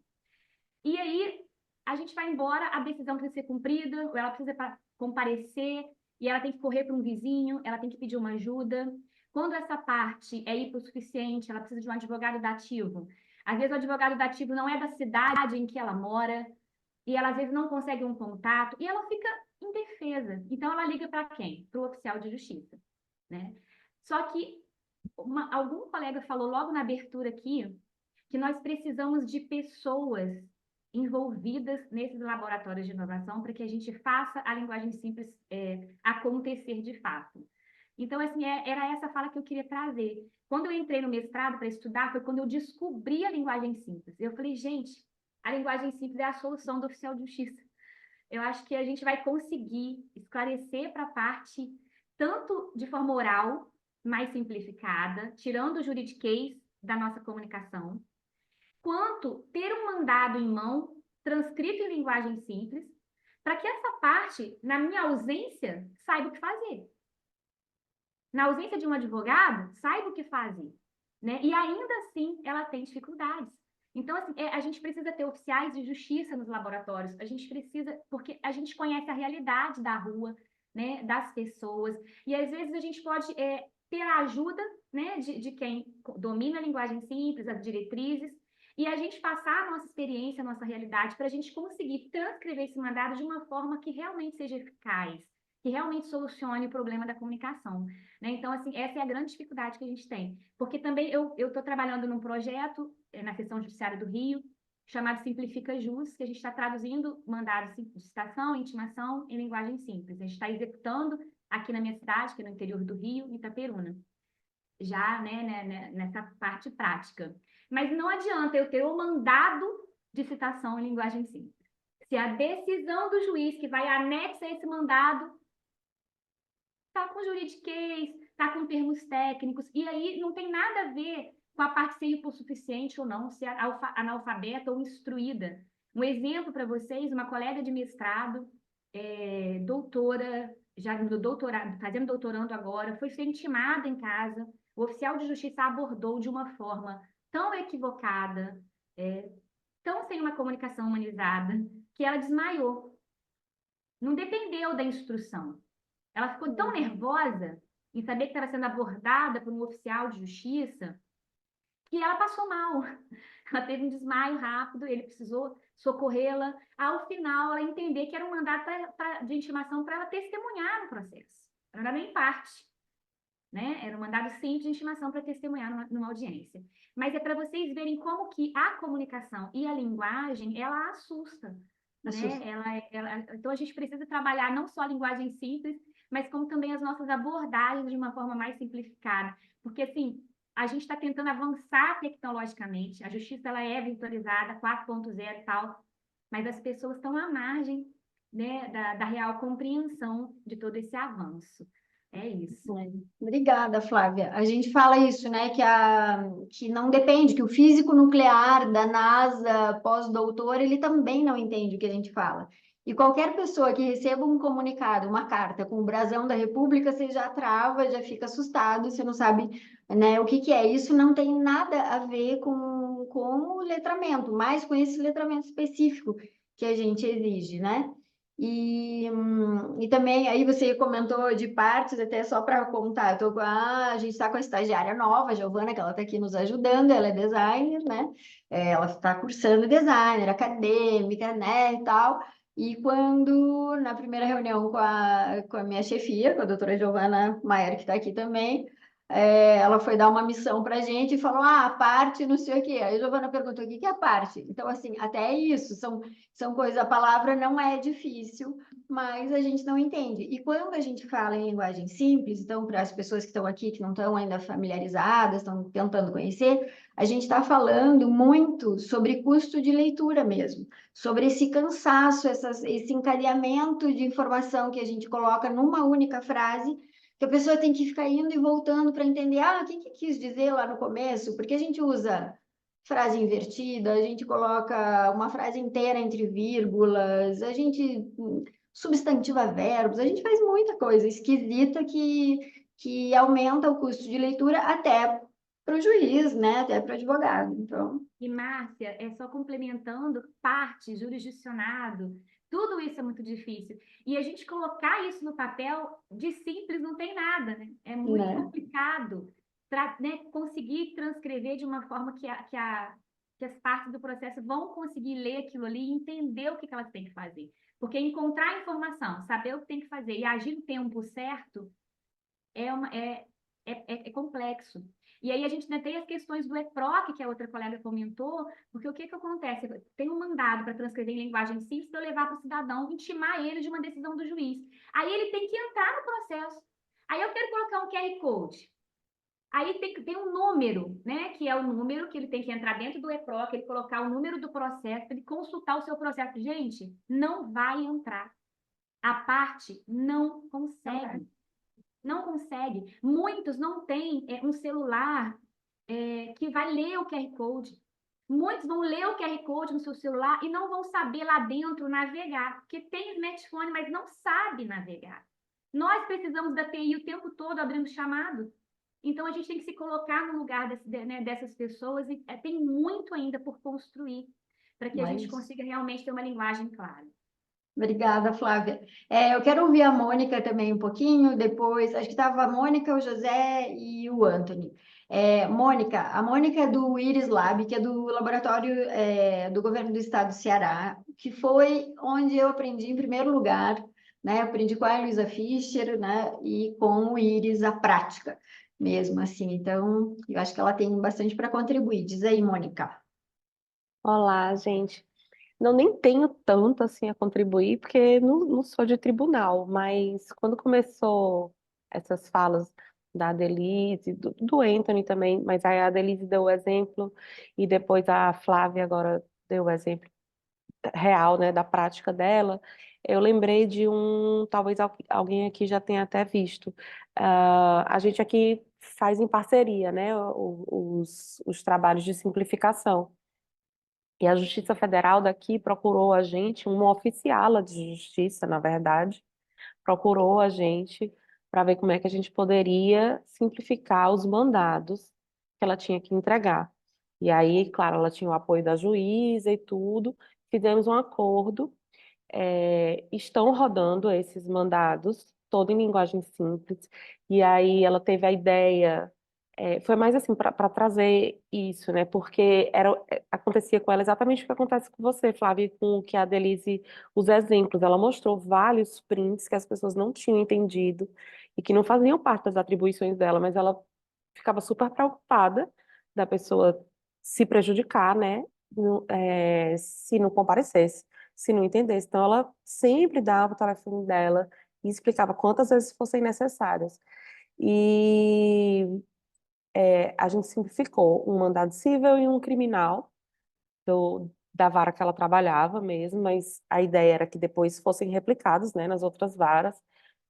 E aí, a gente vai embora, a decisão precisa ser cumprida, ou ela precisa comparecer, e ela tem que correr para um vizinho, ela tem que pedir uma ajuda. Quando essa parte é hipossuficiente, ela precisa de um advogado dativo. Às vezes, o advogado dativo não é da cidade em que ela mora, e ela às vezes não consegue um contato, e ela fica indefesa. Então, ela liga para quem? Para o oficial de justiça, né? Só que algum colega falou logo na abertura aqui que nós precisamos de pessoas envolvidas nesses laboratórios de inovação para que a gente faça a linguagem simples acontecer de fato. Então, assim, era essa fala que eu queria trazer. Quando eu entrei no mestrado para estudar, foi quando eu descobri a linguagem simples. Eu falei, gente, a linguagem simples é a solução do oficial de justiça. Eu acho que a gente vai conseguir esclarecer para a parte, tanto de forma oral, mais simplificada, tirando o juridiquês da nossa comunicação, quanto ter um mandado em mão, transcrito em linguagem simples, para que essa parte, na minha ausência, saiba o que fazer. Na ausência de um advogado, saiba o que fazer, né? E ainda assim, ela tem dificuldades. Então, assim, a gente precisa ter oficiais de justiça nos laboratórios, a gente precisa, porque a gente conhece a realidade da rua, né, das pessoas, e às vezes a gente pode ter a ajuda, né, de quem domina a linguagem simples, as diretrizes, e a gente passar a nossa experiência, a nossa realidade, para a gente conseguir transcrever esse mandado de uma forma que realmente seja eficaz, que realmente solucione o problema da comunicação, né? Então, assim, essa é a grande dificuldade que a gente tem. Porque também eu estou trabalhando num projeto na seção judiciária do Rio, chamado Simplifica Jus, que a gente está traduzindo mandados de citação e intimação em linguagem simples. A gente está executando aqui na minha cidade, que é no interior do Rio, em Itaperuna, já, né, nessa parte prática. Mas não adianta eu ter o mandado de citação em linguagem simples. Se a decisão do juiz que vai anexa a esse mandado está com juridiquês, está com termos técnicos, e aí não tem nada a ver com a parte ser hipossuficiente ou não, se é analfabeta ou instruída. Um exemplo para vocês, uma colega de mestrado, doutora, já no doutorado, fazendo doutorando agora, foi ser intimada em casa, o oficial de justiça abordou de uma forma tão equivocada, tão sem uma comunicação humanizada, que ela desmaiou. Não dependeu da instrução. Ela ficou tão nervosa em saber que estava sendo abordada por um oficial de justiça que ela passou mal. Ela teve um desmaio rápido, ele precisou socorrê-la. Ao final, ela entender que era um mandato de intimação para ela testemunhar no processo. Ela não era nem parte, né? Era um mandado simples de intimação para testemunhar numa audiência. Mas é para vocês verem como que a comunicação e a linguagem, ela assusta, né? Então, a gente precisa trabalhar não só a linguagem simples, mas como também as nossas abordagens de uma forma mais simplificada. Porque, assim, a gente está tentando avançar tecnologicamente, a justiça ela é virtualizada, 4.0 e tal, mas as pessoas estão à margem, né, da real compreensão de todo esse avanço. É isso. Obrigada, Flávia. A gente fala isso, né? Que não depende, que o físico nuclear da NASA, pós-doutor, ele também não entende o que a gente fala. E qualquer pessoa que receba um comunicado, uma carta com o brasão da República, você já trava, já fica assustado, você não sabe, né, o que que é. Isso não tem nada a ver com o letramento, mas com esse letramento específico que a gente exige, né? E também, aí você comentou de partes, até só para contar, a gente está com a estagiária nova, a Giovana, que ela está aqui nos ajudando, ela é designer, né? Ela está cursando designer, acadêmica, né, e tal. E quando, na primeira reunião com a minha chefia, com a doutora Giovana Maier, que está aqui também, ela foi dar uma missão para a gente e falou, a parte não sei o quê. Aí a Giovana perguntou, o que que é a parte? Então, assim, até isso, são coisas, a palavra não é difícil, mas a gente não entende. E quando a gente fala em linguagem simples, então, para as pessoas que estão aqui, que não estão ainda familiarizadas, estão tentando conhecer, a gente está falando muito sobre custo de leitura mesmo, sobre esse cansaço, esse encadeamento de informação que a gente coloca numa única frase, que a pessoa tem que ficar indo e voltando para entender, o que quis dizer lá no começo, porque a gente usa frase invertida, a gente coloca uma frase inteira entre vírgulas, a gente substantiva verbos, a gente faz muita coisa esquisita que aumenta o custo de leitura até para o juiz, né? Até para o advogado. Então, E, Márcia, só complementando, parte, jurisdicionado, tudo isso é muito difícil. E a gente colocar isso no papel de simples não tem nada, né? É muito complicado né, conseguir transcrever de uma forma que as partes do processo vão conseguir ler aquilo ali e entender o que elas têm que fazer. Porque encontrar informação, saber o que tem que fazer e agir no tempo certo é complexo. E aí a gente ainda tem as questões do EPROC, que a outra colega comentou, porque o que acontece? Tem um mandado para transcrever em linguagem simples para eu levar para o cidadão, intimar ele de uma decisão do juiz. Aí ele tem que entrar no processo. Aí eu quero colocar um QR Code. Aí tem um número, né? Que é o número que ele tem que entrar dentro do EPROC, ele colocar o número do processo, ele consultar o seu processo. Gente, não vai entrar. A parte não consegue. Não consegue. Muitos não têm um celular que vai ler o QR Code. Muitos vão ler o QR Code no seu celular e não vão saber lá dentro navegar, porque tem smartphone, mas não sabe navegar. Nós precisamos da TI o tempo todo abrindo chamado. Então, a gente tem que se colocar no lugar dessas pessoas e tem muito ainda por construir para que a gente consiga realmente ter uma linguagem clara. Obrigada, Flávia. Eu quero ouvir a Mônica também um pouquinho, depois, acho que estava a Mônica, o José e o Anthony. Mônica, a Mônica é do Iris Lab, que é do laboratório do governo do estado do Ceará, que foi onde eu aprendi em primeiro lugar, né? Aprendi com a Luísa Fischer, né? E com o Iris a prática mesmo, assim. Então, eu acho que ela tem bastante para contribuir. Diz aí, Mônica. Olá, gente. Não, nem tenho tanto assim a contribuir, porque não sou de tribunal, mas quando começou essas falas da Adelise, do Anthony também, mas aí a Adelise deu o exemplo, e depois a Flávia agora deu o exemplo real, né, da prática dela, eu lembrei de talvez alguém aqui já tenha até visto. A gente aqui faz em parceria, né, os trabalhos de simplificação. E a Justiça Federal daqui procurou a gente, uma oficiala de justiça, na verdade, procurou a gente para ver como é que a gente poderia simplificar os mandados que ela tinha que entregar. E aí, claro, ela tinha o apoio da juíza e tudo, fizemos um acordo, estão rodando esses mandados, todo em linguagem simples, e aí ela teve a ideia foi mais assim para trazer isso, né? Porque acontecia com ela exatamente o que acontece com você, Flávia, e com o que a Delise, os exemplos. Ela mostrou vários prints que as pessoas não tinham entendido e que não faziam parte das atribuições dela, mas ela ficava super preocupada da pessoa se prejudicar, né? Se não comparecesse, se não entendesse. Então, ela sempre dava o telefone dela e explicava quantas vezes fossem necessárias. E a gente simplificou um mandado civil e um criminal da vara que ela trabalhava mesmo, mas a ideia era que depois fossem replicados, né, nas outras varas.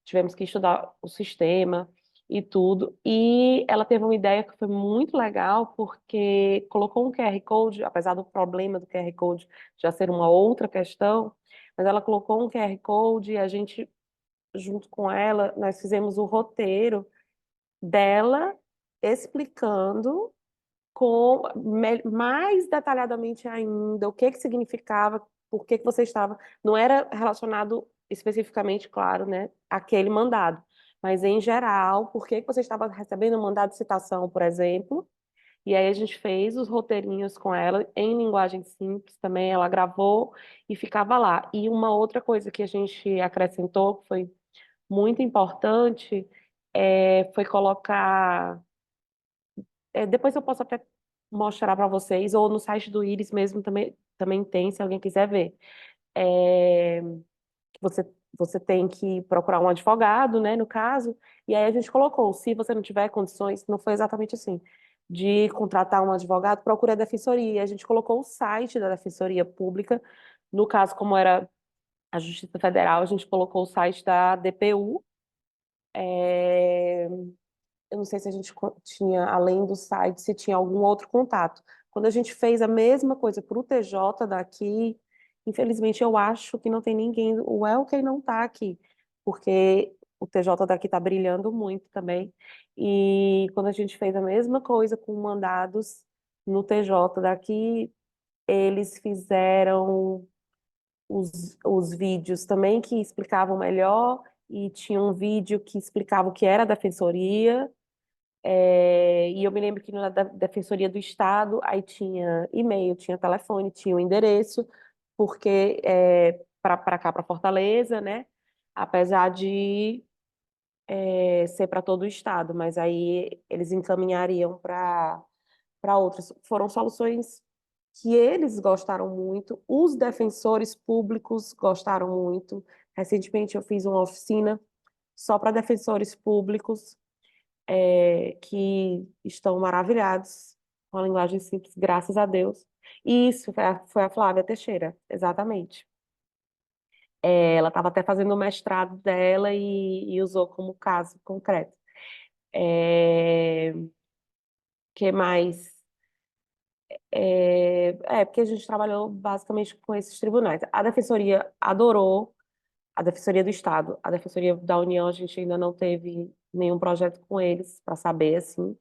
Tivemos que estudar o sistema e tudo. E ela teve uma ideia que foi muito legal, porque colocou um QR Code, apesar do problema do QR Code já ser uma outra questão, mas ela colocou um QR Code e a gente, junto com ela, nós fizemos o roteiro dela explicando mais detalhadamente ainda o que significava, por que você estava. Não era relacionado especificamente, claro, né, àquele mandado, mas em geral, por que você estava recebendo um mandado de citação, por exemplo. E aí a gente fez os roteirinhos com ela em linguagem simples também, ela gravou e ficava lá. E uma outra coisa que a gente acrescentou, que foi muito importante, foi colocar. Depois eu posso até mostrar para vocês, ou no site do Iris mesmo também tem, se alguém quiser ver. É, você tem que procurar um advogado, né, no caso, e aí a gente colocou, se você não tiver condições, não foi exatamente assim, de contratar um advogado, procure a defensoria. A gente colocou o site da Defensoria Pública, no caso, como era a Justiça Federal, a gente colocou o site da DPU. Eu não sei se a gente tinha, além do site, se tinha algum outro contato. Quando a gente fez a mesma coisa para o TJ daqui, infelizmente eu acho que não tem ninguém, o Elkey não está aqui, porque o TJ daqui está brilhando muito também. E quando a gente fez a mesma coisa com mandados no TJ daqui, eles fizeram os vídeos também que explicavam melhor, e tinha um vídeo que explicava o que era a defensoria. E eu me lembro que na Defensoria do Estado, aí tinha e-mail, tinha telefone, tinha o endereço, porque para cá, para Fortaleza, né? Apesar de ser para todo o Estado, mas aí eles encaminhariam para outras. Foram soluções que eles gostaram muito, os defensores públicos gostaram muito. Recentemente eu fiz uma oficina só para defensores públicos, que estão maravilhados com a linguagem simples, graças a Deus. E isso foi a Flávia Teixeira, exatamente. Ela estava até fazendo o mestrado dela e usou como caso concreto. Que mais? Porque a gente trabalhou basicamente com esses tribunais. A Defensoria adorou, a Defensoria do Estado, a Defensoria da União, a gente ainda não teve nenhum projeto com eles para saber, assim,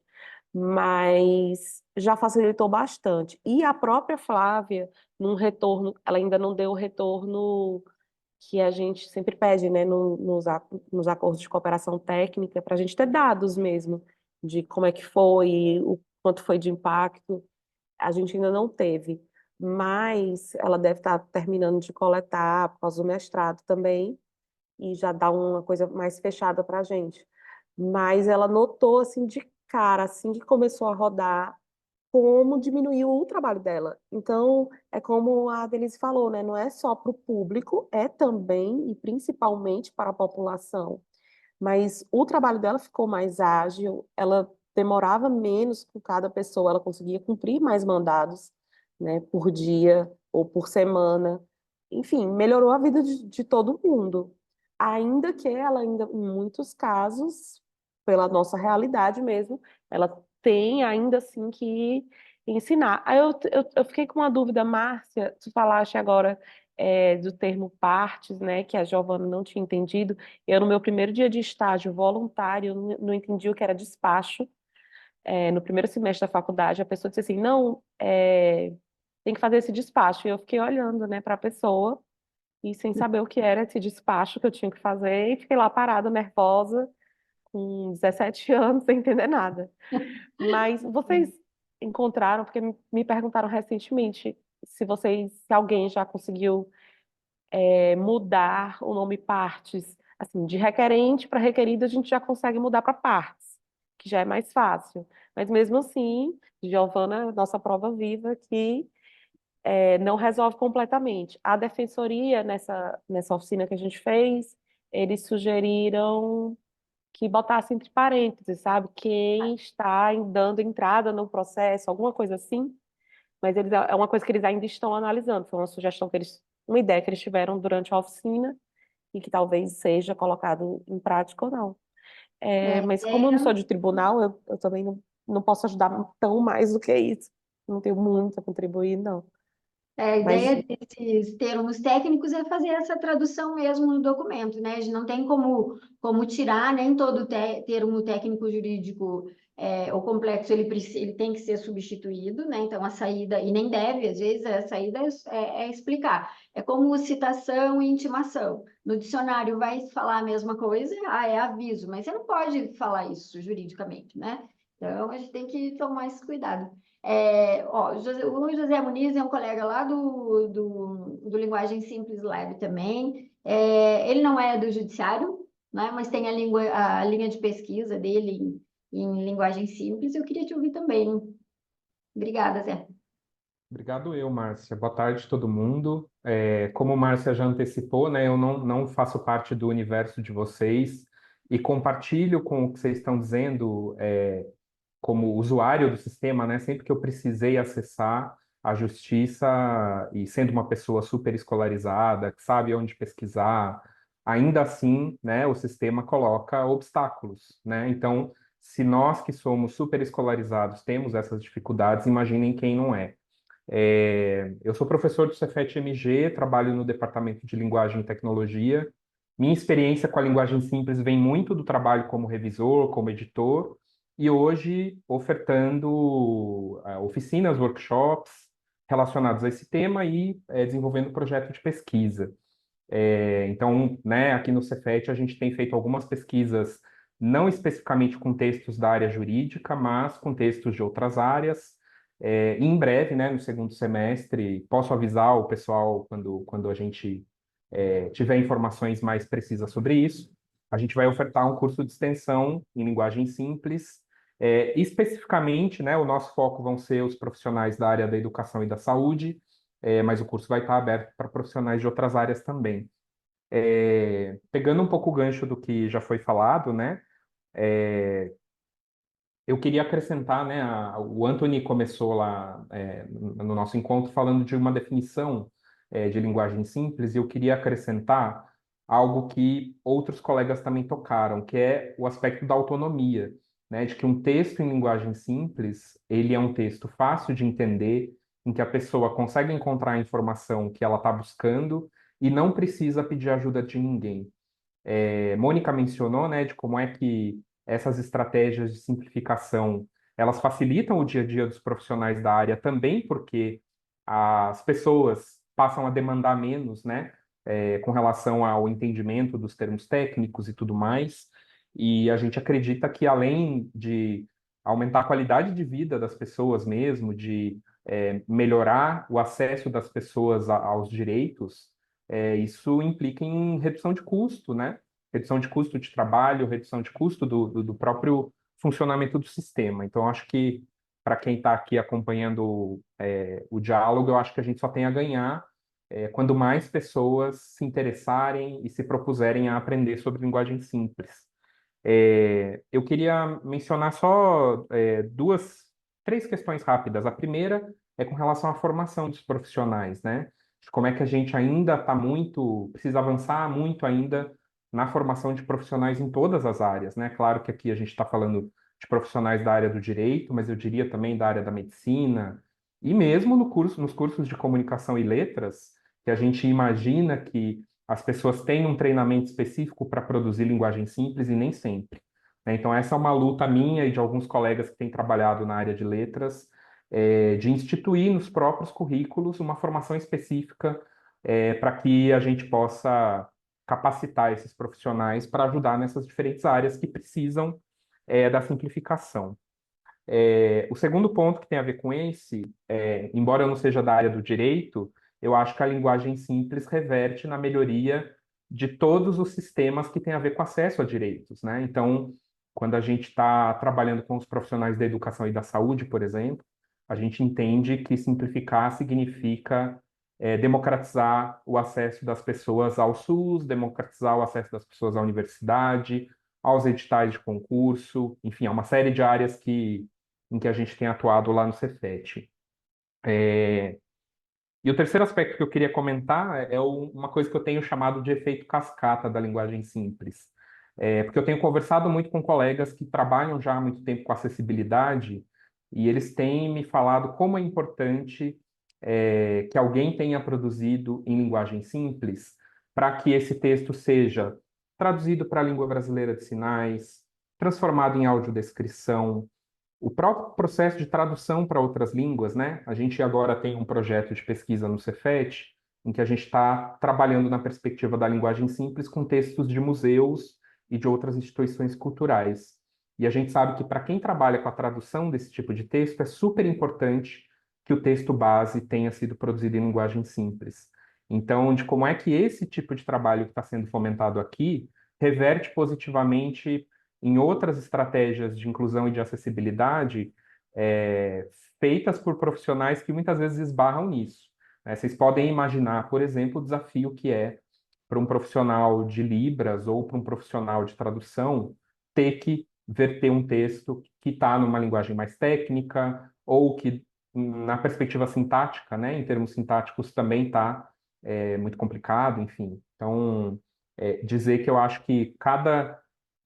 mas já facilitou bastante. E a própria Flávia, num retorno, ela ainda não deu o retorno que a gente sempre pede, né, nos acordos de cooperação técnica, para a gente ter dados mesmo de como é que foi, o quanto foi de impacto. A gente ainda não teve, mas ela deve estar terminando de coletar por causa do mestrado também, e já dá uma coisa mais fechada para a gente. Mas ela notou, assim, de cara, assim que começou a rodar, como diminuiu o trabalho dela. Então, é como a Denise falou, né? Não é só para o público, é também e principalmente para a população. Mas o trabalho dela ficou mais ágil, ela demorava menos com cada pessoa, ela conseguia cumprir mais mandados, né, por dia ou por semana. Enfim, melhorou a vida de todo mundo. Ainda que ela ainda, em muitos casos, pela nossa realidade mesmo, ela tem ainda assim que ensinar. Aí eu fiquei com uma dúvida, Márcia, tu falaste agora do termo partes, né, que a Giovana não tinha entendido. Eu, no meu primeiro dia de estágio voluntário, eu não entendi o que era despacho. No primeiro semestre da faculdade, a pessoa disse assim, não, tem que fazer esse despacho. E eu fiquei olhando, né, para a pessoa e sem saber o que era esse despacho que eu tinha que fazer, e fiquei lá parada, nervosa, com 17 anos, sem entender nada. Mas vocês encontraram, porque me perguntaram recentemente se alguém já conseguiu mudar o nome partes, assim, de requerente para requerido a gente já consegue mudar para partes, que já é mais fácil. Mas mesmo assim, Giovana, nossa prova viva que não resolve completamente. A defensoria, nessa oficina que a gente fez, eles sugeriram que botasse entre parênteses, sabe? Quem está dando entrada no processo, alguma coisa assim. Mas é uma coisa que eles ainda estão analisando. Foi uma sugestão uma ideia que eles tiveram durante a oficina e que talvez seja colocado em prática ou não. Mas como eu não sou de tribunal, eu também não posso ajudar tão mais do que isso. Não tenho muito a contribuir, não. A Mas ideia desses termos técnicos é fazer essa tradução mesmo no documento, né? A gente não tem como tirar nem todo termo técnico jurídico ou complexo, ele tem que ser substituído, né? Então, a saída, e nem deve, às vezes, a saída é explicar. É como citação e intimação. No dicionário vai falar a mesma coisa, é aviso, mas você não pode falar isso juridicamente, né? Então, a gente tem que tomar esse cuidado. O Luiz José Muniz é um colega lá do Linguagem Simples Lab também. Ele não é do judiciário, né, mas tem a linha de pesquisa dele em linguagem simples. Eu queria te ouvir também. Obrigada, Zé. Obrigado eu, Márcia. Boa tarde, todo mundo. Como Márcia já antecipou, né, eu não faço parte do universo de vocês e compartilho com o que vocês estão dizendo, como usuário do sistema, né, sempre que eu precisei acessar a justiça e sendo uma pessoa super escolarizada, que sabe onde pesquisar, ainda assim, né, o sistema coloca obstáculos, né? Então, se nós que somos super escolarizados temos essas dificuldades, imaginem quem não é. Eu sou professor do Cefet-MG, trabalho no Departamento de Linguagem e Tecnologia. Minha experiência com a linguagem simples vem muito do trabalho como revisor, como editor, e hoje ofertando oficinas, workshops relacionados a esse tema e desenvolvendo projeto de pesquisa. Então, né, aqui no Cefet a gente tem feito algumas pesquisas, não especificamente com textos da área jurídica, mas com textos de outras áreas. E em breve, né, no segundo semestre, posso avisar o pessoal quando a gente tiver informações mais precisas sobre isso. A gente vai ofertar um curso de extensão em linguagem simples. Especificamente, né, o nosso foco vão ser os profissionais da área da educação e da saúde, mas o curso vai estar aberto para profissionais de outras áreas também. Pegando um pouco o gancho do que já foi falado, né, eu queria acrescentar, né, o Anthony começou lá no nosso encontro falando de uma definição de linguagem simples, e eu queria acrescentar algo que outros colegas também tocaram, que é o aspecto da autonomia, né? De que um texto em linguagem simples, ele é um texto fácil de entender, em que a pessoa consegue encontrar a informação que ela está buscando e não precisa pedir ajuda de ninguém. Mônica mencionou, né, de como é que essas estratégias de simplificação, elas facilitam o dia a dia dos profissionais da área também, porque as pessoas passam a demandar menos, né, com relação ao entendimento dos termos técnicos e tudo mais. E a gente acredita que além de aumentar a qualidade de vida das pessoas mesmo, de melhorar o acesso das pessoas aos direitos, isso implica em redução de custo, né? Redução de custo de trabalho, redução de custo do próprio funcionamento do sistema. Então, acho que para quem está aqui acompanhando o diálogo, eu acho que a gente só tem a ganhar quando mais pessoas se interessarem e se propuserem a aprender sobre linguagem simples. Eu queria mencionar só três questões rápidas. A primeira é com relação à formação dos profissionais, né? De como é que a gente ainda precisa avançar muito ainda na formação de profissionais em todas as áreas, né? Claro que aqui a gente está falando de profissionais da área do direito, mas eu diria também da área da medicina, e mesmo nos cursos de comunicação e letras, que a gente imagina que as pessoas têm um treinamento específico para produzir linguagem simples e nem sempre, né? Então, essa é uma luta minha e de alguns colegas que têm trabalhado na área de letras, de instituir nos próprios currículos uma formação específica para que a gente possa capacitar esses profissionais para ajudar nessas diferentes áreas que precisam da simplificação. O segundo ponto que tem a ver com esse, embora eu não seja da área do direito, eu acho que a linguagem simples reverte na melhoria de todos os sistemas que têm a ver com acesso a direitos, né? Então, quando a gente está trabalhando com os profissionais da educação e da saúde, por exemplo, a gente entende que simplificar significa democratizar o acesso das pessoas ao SUS, democratizar o acesso das pessoas à universidade, aos editais de concurso, enfim, há uma série de áreas em que a gente tem atuado lá no Cefet. E o terceiro aspecto que eu queria comentar é uma coisa que eu tenho chamado de efeito cascata da linguagem simples. Porque eu tenho conversado muito com colegas que trabalham já há muito tempo com acessibilidade e eles têm me falado como é importante que alguém tenha produzido em linguagem simples para que esse texto seja traduzido para a língua brasileira de sinais, transformado em audiodescrição, o próprio processo de tradução para outras línguas, né? A gente agora tem um projeto de pesquisa no Cefet, em que a gente está trabalhando na perspectiva da linguagem simples com textos de museus e de outras instituições culturais. E a gente sabe que para quem trabalha com a tradução desse tipo de texto, é super importante que o texto base tenha sido produzido em linguagem simples. Então, de como é que esse tipo de trabalho que está sendo fomentado aqui reverte positivamente em outras estratégias de inclusão e de acessibilidade feitas por profissionais que muitas vezes esbarram nisso, né? Vocês podem imaginar, por exemplo, o desafio que é para um profissional de Libras ou para um profissional de tradução ter que verter um texto que está numa linguagem mais técnica ou que, na perspectiva sintática, né, em termos sintáticos, também está muito complicado, enfim. Então, dizer que eu acho que cada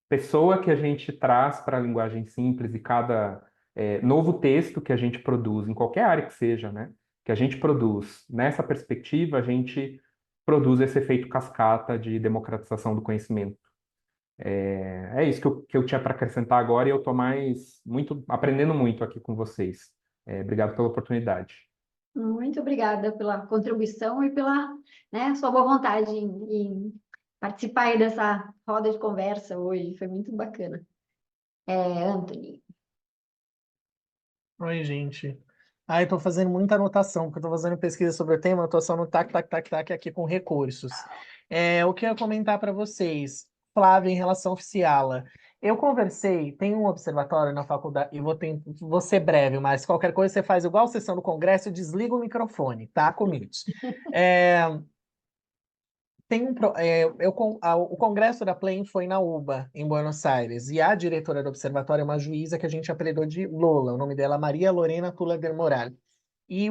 pessoa que a gente traz para a linguagem simples e cada novo texto que a gente produz, em qualquer área que seja, né, que a gente produz nessa perspectiva, a gente produz esse efeito cascata de democratização do conhecimento. É isso que eu tinha para acrescentar agora e eu estou aprendendo muito aqui com vocês. Obrigado pela oportunidade. Muito obrigada pela contribuição e pela, né, sua boa vontade em participar aí dessa roda de conversa hoje. Foi muito bacana. Anthony. Oi, gente. Eu tô fazendo muita anotação, porque eu tô fazendo pesquisa sobre o tema, eu tô só no tac aqui com recursos. O que eu ia comentar para vocês, Flávia, em relação ao Oficiala. Eu conversei, tem um observatório na faculdade, e vou ser breve, mas qualquer coisa você faz igual sessão do Congresso, desliga o microfone, tá, comigo? O Congresso da PLEM foi na UBA, em Buenos Aires, e a diretora do observatório é uma juíza que a gente apelidou de Lola, o nome dela é Maria Lorena Tula del Moral. E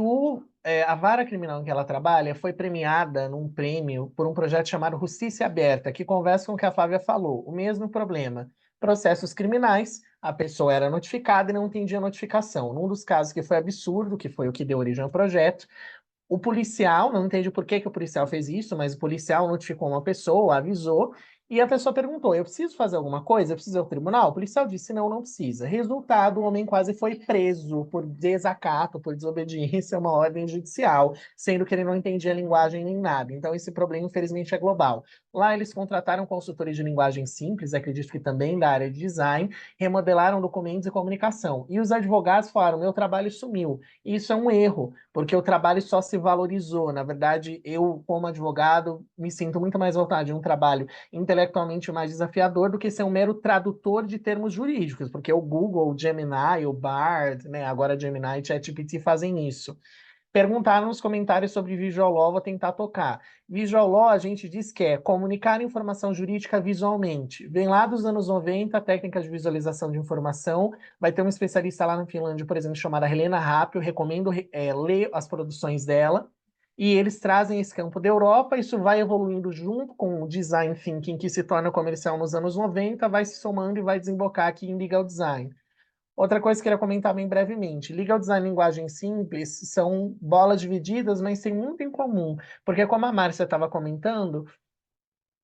a vara criminal em que ela trabalha foi premiada num prêmio por um projeto chamado Justiça Aberta, que conversa com o que a Flávia falou. O mesmo problema. Processos criminais, a pessoa era notificada e não entendia a notificação. Num dos casos que foi absurdo, que foi o que deu origem ao projeto, o policial, não entendi por que que o policial fez isso, mas o policial notificou uma pessoa, avisou, e a pessoa perguntou: eu preciso fazer alguma coisa? Eu preciso ir ao tribunal? O policial disse: não, não precisa. Resultado, o homem quase foi preso por desacato, por desobediência a uma ordem judicial, sendo que ele não entendia a linguagem nem nada. Então, esse problema, infelizmente, é global. Lá, eles contrataram consultores de linguagem simples, acredito que também da área de design, remodelaram documentos e comunicação. E os advogados falaram: meu trabalho sumiu. Isso é um erro, porque o trabalho só se valorizou. Na verdade, eu, como advogado, me sinto muito mais à vontade em um trabalho intelectualmente mais desafiador do que ser um mero tradutor de termos jurídicos, porque o Google, o Gemini, o Bard, né, agora Gemini e ChatGPT fazem isso. Perguntaram nos comentários sobre Visual Law, vou tentar tocar. Visual Law, a gente diz que é comunicar informação jurídica visualmente. Vem lá dos anos 90, técnicas de visualização de informação. Vai ter uma especialista lá na Finlândia, por exemplo, chamada Helena Rapp. Eu recomendo ler as produções dela. E eles trazem esse campo da Europa. Isso vai evoluindo junto com o design thinking, que se torna comercial nos anos 90, vai se somando e vai desembocar aqui em legal design. Outra coisa que eu queria comentar bem brevemente. Legal design e linguagem simples são bolas divididas, mas tem muito em comum. Porque como a Márcia estava comentando,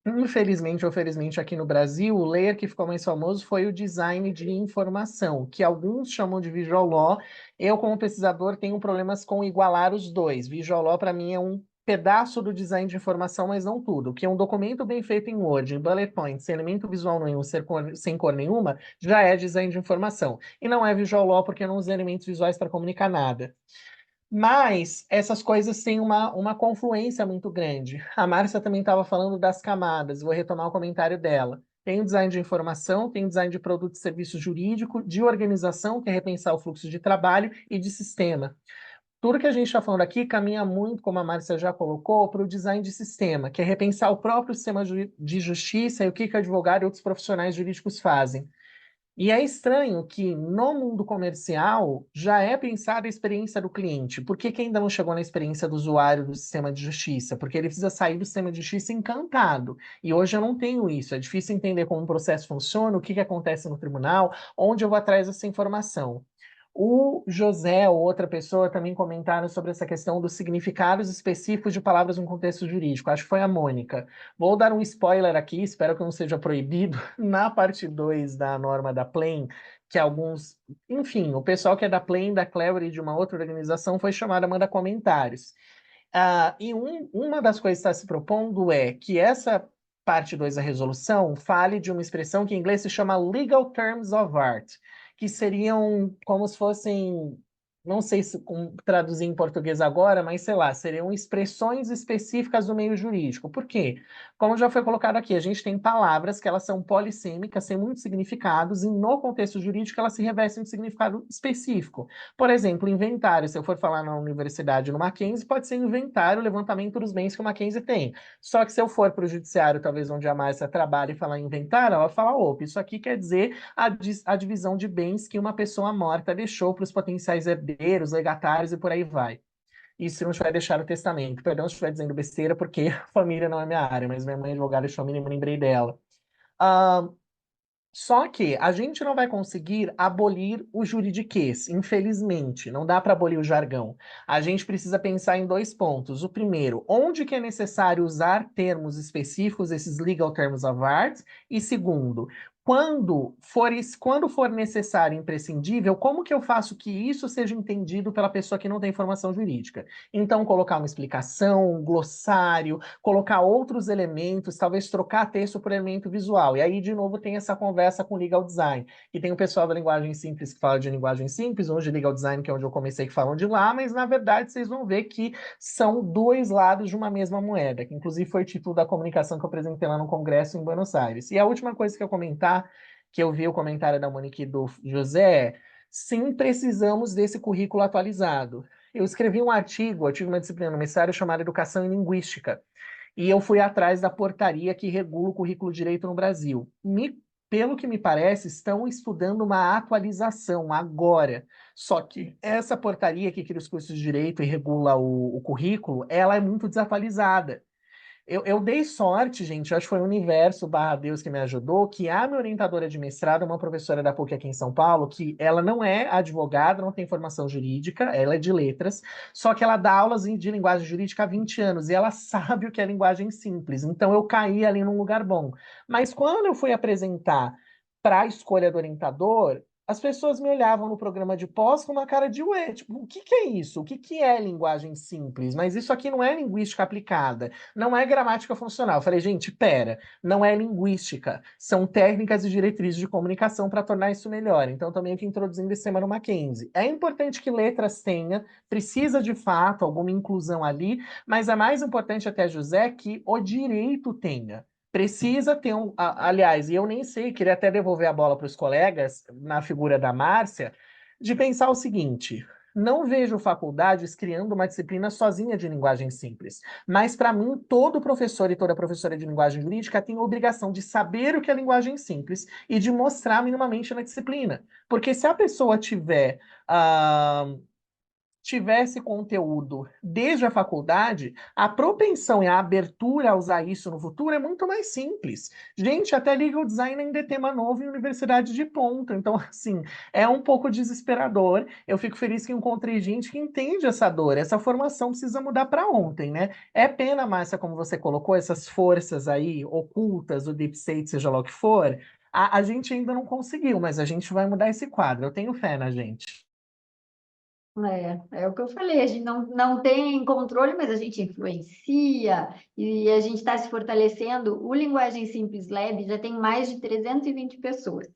infelizmente ou felizmente aqui no Brasil, o layer que ficou mais famoso foi o design de informação, que alguns chamam de Visual Law. Eu, como pesquisador, tenho problemas com igualar os dois. Visual Law, para mim, é um pedaço do design de informação, mas não tudo. Que é um documento bem feito em Word, em bullet points, sem elemento visual nenhum, sem cor nenhuma, já é design de informação. E não é Visual Law porque não usa elementos visuais para comunicar nada. Mas essas coisas têm uma confluência muito grande. A Márcia também estava falando das camadas, vou retomar o comentário dela. Tem o design de informação, tem o design de produto e serviço jurídico, de organização, que é repensar o fluxo de trabalho, e de sistema. Tudo que a gente está falando aqui caminha muito, como a Márcia já colocou, para o design de sistema, que é repensar o próprio sistema de justiça e o que advogado e outros profissionais jurídicos fazem. E é estranho que no mundo comercial já é pensada a experiência do cliente. Por que que ainda não chegou na experiência do usuário do sistema de justiça? Porque ele precisa sair do sistema de justiça encantado. E hoje eu não tenho isso. É difícil entender como o processo funciona, o que que acontece no tribunal, onde eu vou atrás dessa informação. O José ou outra pessoa também comentaram sobre essa questão dos significados específicos de palavras no contexto jurídico. Acho que foi a Mônica. Vou dar um spoiler aqui, espero que não seja proibido. Na parte 2 da norma da Plain, que alguns, enfim, o pessoal que é da Plain, da Clever e de uma outra organização foi chamado a mandar comentários. Uma das coisas que está se propondo é que essa parte 2 da resolução fale de uma expressão que em inglês se chama Legal Terms of Art, que seriam como se fossem, não sei se traduzir em português agora, mas sei lá, seriam expressões específicas do meio jurídico. Por quê? Como já foi colocado aqui, a gente tem palavras que elas são polissêmicas, têm muitos significados, e no contexto jurídico elas se revestem de significado específico. Por exemplo, inventário, se eu for falar na universidade no Mackenzie, pode ser inventário, levantamento dos bens que o Mackenzie tem. Só que se eu for para o judiciário, talvez onde a Márcia trabalha e falar inventário, ela vai falar, opa, isso aqui quer dizer a divisão de bens que uma pessoa morta deixou para os potenciais herdeiros, legatários e por aí vai. Isso se não tiver deixado o testamento. Perdão se estiver dizendo besteira, porque família não é minha área, mas minha mãe é advogada de família e me lembrei dela. Ah, só que a gente não vai conseguir abolir o juridiquês, infelizmente. Não dá para abolir o jargão. A gente precisa pensar em dois pontos. O primeiro, onde que é necessário usar termos específicos, esses legal terms of art? E segundo, quando for necessário e imprescindível, como que eu faço que isso seja entendido pela pessoa que não tem formação jurídica? Então, colocar uma explicação, um glossário, colocar outros elementos, talvez trocar texto por elemento visual. E aí, de novo, tem essa conversa com legal design. E tem o pessoal da linguagem simples que fala de linguagem simples, hoje legal design, que é onde eu comecei, que falam de lá, mas na verdade vocês vão ver que são dois lados de uma mesma moeda, que inclusive foi o título da comunicação que eu apresentei lá no Congresso em Buenos Aires. E a última coisa que eu comentar, que eu vi o comentário da Monique e do José, sim, precisamos desse currículo atualizado. Eu escrevi um artigo, eu tive uma disciplina no mestrado chamada Educação em Linguística, e eu fui atrás da portaria que regula o currículo de direito no Brasil. Me pelo que me parece, estão estudando uma atualização agora. Só que essa portaria que cria os cursos de direito e regula o currículo, ela é muito desatualizada. Eu dei sorte, gente, eu acho que foi o universo barra Deus que me ajudou, que a minha orientadora de mestrado, uma professora da PUC aqui em São Paulo, que ela não é advogada, não tem formação jurídica, ela é de letras, só que ela dá aulas de linguagem jurídica há 20 anos, e ela sabe o que é linguagem simples, então eu caí ali num lugar bom. Mas quando eu fui apresentar para a escolha do orientador, as pessoas me olhavam no programa de pós com uma cara de ué, tipo, o que que é isso? O que que é linguagem simples? Mas isso aqui não é linguística aplicada. Não é gramática funcional. Eu falei, gente, pera, não é linguística. São técnicas e diretrizes de comunicação para tornar isso melhor. Então, também aqui introduzindo esse tema no Mackenzie. É importante que letras tenha, precisa de fato alguma inclusão ali, mas é mais importante até, José, que o direito tenha. Precisa ter aliás, e eu nem sei, queria até devolver a bola para os colegas, na figura da Márcia, de pensar o seguinte: não vejo faculdades criando uma disciplina sozinha de linguagem simples. Mas, para mim, todo professor e toda professora de linguagem jurídica tem a obrigação de saber o que é linguagem simples e de mostrar minimamente na disciplina. Porque se a pessoa tivesse conteúdo desde a faculdade, a propensão e a abertura a usar isso no futuro é muito mais simples. Gente, até legal design ainda é tema novo em universidade de ponta. Então, assim, é um pouco desesperador. Eu fico feliz que encontrei gente que entende essa dor. Essa formação precisa mudar para ontem, né? É pena, Márcia, como você colocou, essas forças aí ocultas, o deep state, seja lá o que for, a gente ainda não conseguiu, mas a gente vai mudar esse quadro. Eu tenho fé na gente. É o que eu falei, a gente não tem controle, mas a gente influencia e a gente está se fortalecendo. O Linguagem Simples Lab já tem mais de 320 pessoas.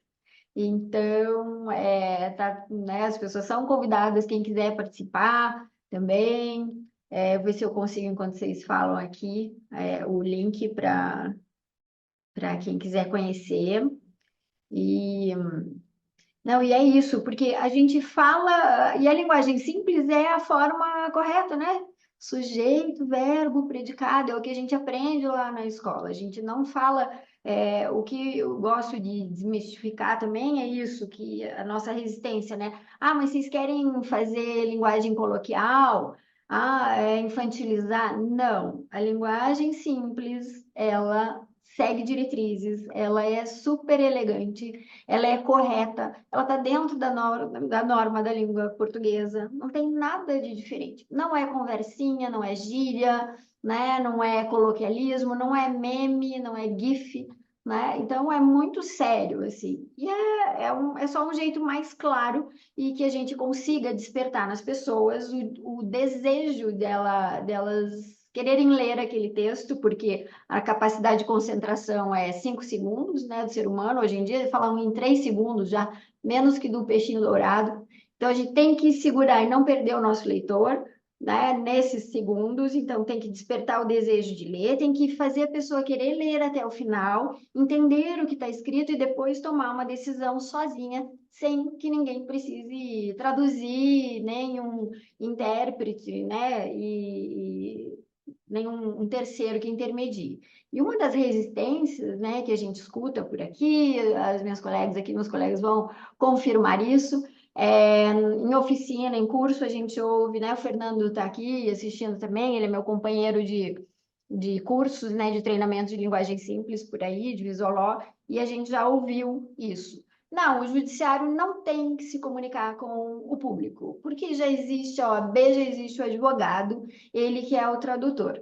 Então, né, as pessoas são convidadas, quem quiser participar também. Vou ver se eu consigo, enquanto vocês falam aqui, o link para quem quiser conhecer. E não, e é isso, porque a gente fala, e a linguagem simples é a forma correta, né? Sujeito, verbo, predicado, é o que a gente aprende lá na escola. A gente não fala, o que eu gosto de desmistificar também é isso, que a nossa resistência, né? Ah, mas vocês querem fazer linguagem coloquial? Ah, infantilizar? Não, a linguagem simples, ela segue diretrizes, ela é super elegante, ela é correta, ela está dentro da norma da língua portuguesa, não tem nada de diferente. Não é conversinha, não é gíria, né? Não é coloquialismo, não é meme, não é gif, né? Então é muito sério, assim. E é só um jeito mais claro e que a gente consiga despertar nas pessoas o desejo delas quererem ler aquele texto, porque a capacidade de concentração é 5 segundos, né, do ser humano. Hoje em dia, falam em 3 segundos, já menos que do peixinho dourado. Então, a gente tem que segurar e não perder o nosso leitor, né, nesses segundos. Então, tem que despertar o desejo de ler, tem que fazer a pessoa querer ler até o final, entender o que está escrito e depois tomar uma decisão sozinha, sem que ninguém precise traduzir, nenhum intérprete, né, e nenhum terceiro que intermedie. E uma das resistências, né, que a gente escuta por aqui, as minhas colegas aqui, meus colegas vão confirmar isso, em oficina, em curso, a gente ouve, né, o Fernando está aqui assistindo também, ele é meu companheiro de cursos, né, de treinamento de linguagem simples por aí, de Visualó, e a gente já ouviu isso. Não, o judiciário não tem que se comunicar com o público, porque já existe a OAB, já existe o advogado, ele que é o tradutor.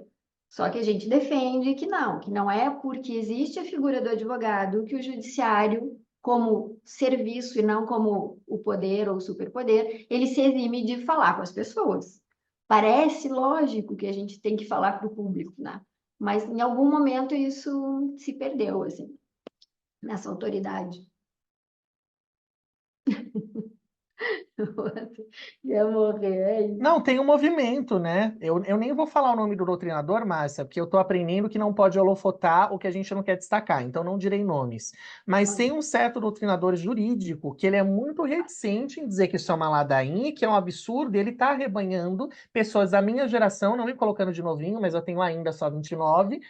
Só que a gente defende que não é porque existe a figura do advogado que o judiciário, como serviço e não como o poder ou o superpoder, ele se exime de falar com as pessoas. Parece lógico que a gente tem que falar para o público, né? Mas em algum momento isso se perdeu, assim, nessa autoridade. Ia morrer, é isso. Não, tem um movimento, né? Eu nem vou falar o nome do doutrinador, Márcia, porque eu tô aprendendo que não pode holofotar o que a gente não quer destacar, então não direi nomes. Mas tem um certo doutrinador jurídico que ele é muito reticente em dizer que isso é uma ladainha, que é um absurdo, e ele tá arrebanhando pessoas da minha geração, não me colocando de novinho, mas eu tenho ainda só 29,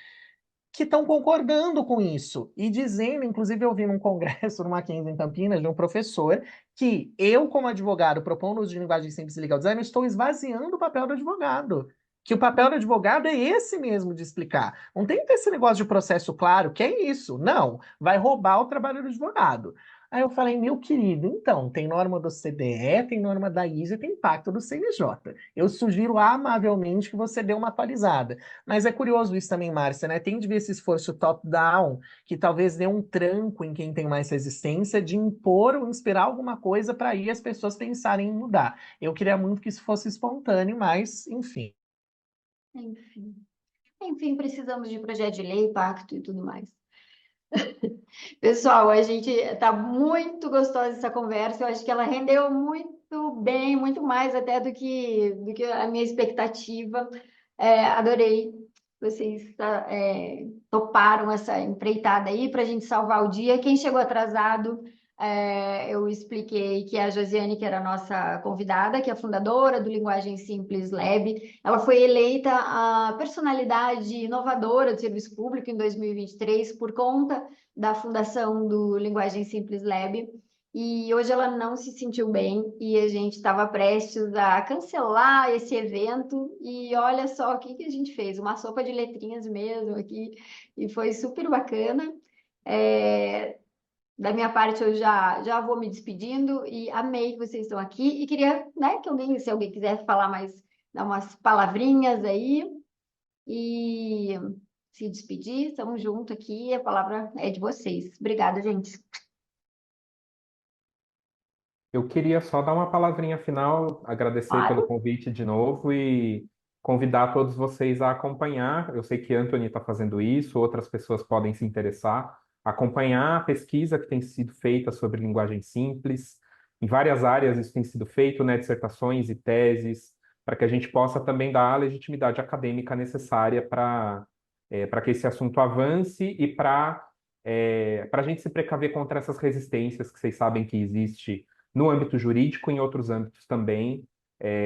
que estão concordando com isso e dizendo, inclusive eu vi num congresso no Mackenzie em Campinas, de um professor, que eu, como advogado, propondo o uso de linguagem simples e legal design, eu estou esvaziando o papel do advogado. Que o papel do advogado é esse mesmo de explicar. Não tem que ter esse negócio de processo claro, que é isso. Não, vai roubar o trabalho do advogado. Aí eu falei, meu querido, então, tem norma do CDE, tem norma da ISO e tem pacto do CNJ. Eu sugiro amavelmente que você dê uma atualizada. Mas é curioso isso também, Márcia, né? Tem de ver esse esforço top-down, que talvez dê um tranco em quem tem mais resistência, de impor ou inspirar alguma coisa para aí as pessoas pensarem em mudar. Eu queria muito que isso fosse espontâneo, mas, enfim. Enfim. Enfim, precisamos de projeto de lei, pacto e tudo mais. Pessoal, a gente tá muito gostosa essa conversa. Eu acho que ela rendeu muito bem, muito mais até do que a minha expectativa. Adorei. Vocês toparam essa empreitada aí para a gente salvar o dia. Quem chegou atrasado, eu expliquei que a Josiane, que era a nossa convidada, que é a fundadora do Linguagem Simples Lab, ela foi eleita a personalidade inovadora do serviço público em 2023 por conta da fundação do Linguagem Simples Lab. E hoje ela não se sentiu bem e a gente estava prestes a cancelar esse evento. E olha só o que a gente fez, uma sopa de letrinhas mesmo aqui, e foi super bacana. Da minha parte, eu já vou me despedindo e amei que vocês estão aqui. E queria, né, que alguém, se alguém quiser falar mais, dar umas palavrinhas aí e se despedir, estamos juntos aqui, a palavra é de vocês. Obrigada, gente. Eu queria só dar uma palavrinha final, agradecer pelo Claro. convite de novo e convidar todos vocês a acompanhar. Eu sei que Anthony está fazendo isso, outras pessoas podem se interessar, acompanhar a pesquisa que tem sido feita sobre linguagem simples. Em várias áreas isso tem sido feito, né, dissertações e teses, para que a gente possa também dar a legitimidade acadêmica necessária para que esse assunto avance e para a gente se precaver contra essas resistências que vocês sabem que existe no âmbito jurídico e em outros âmbitos também,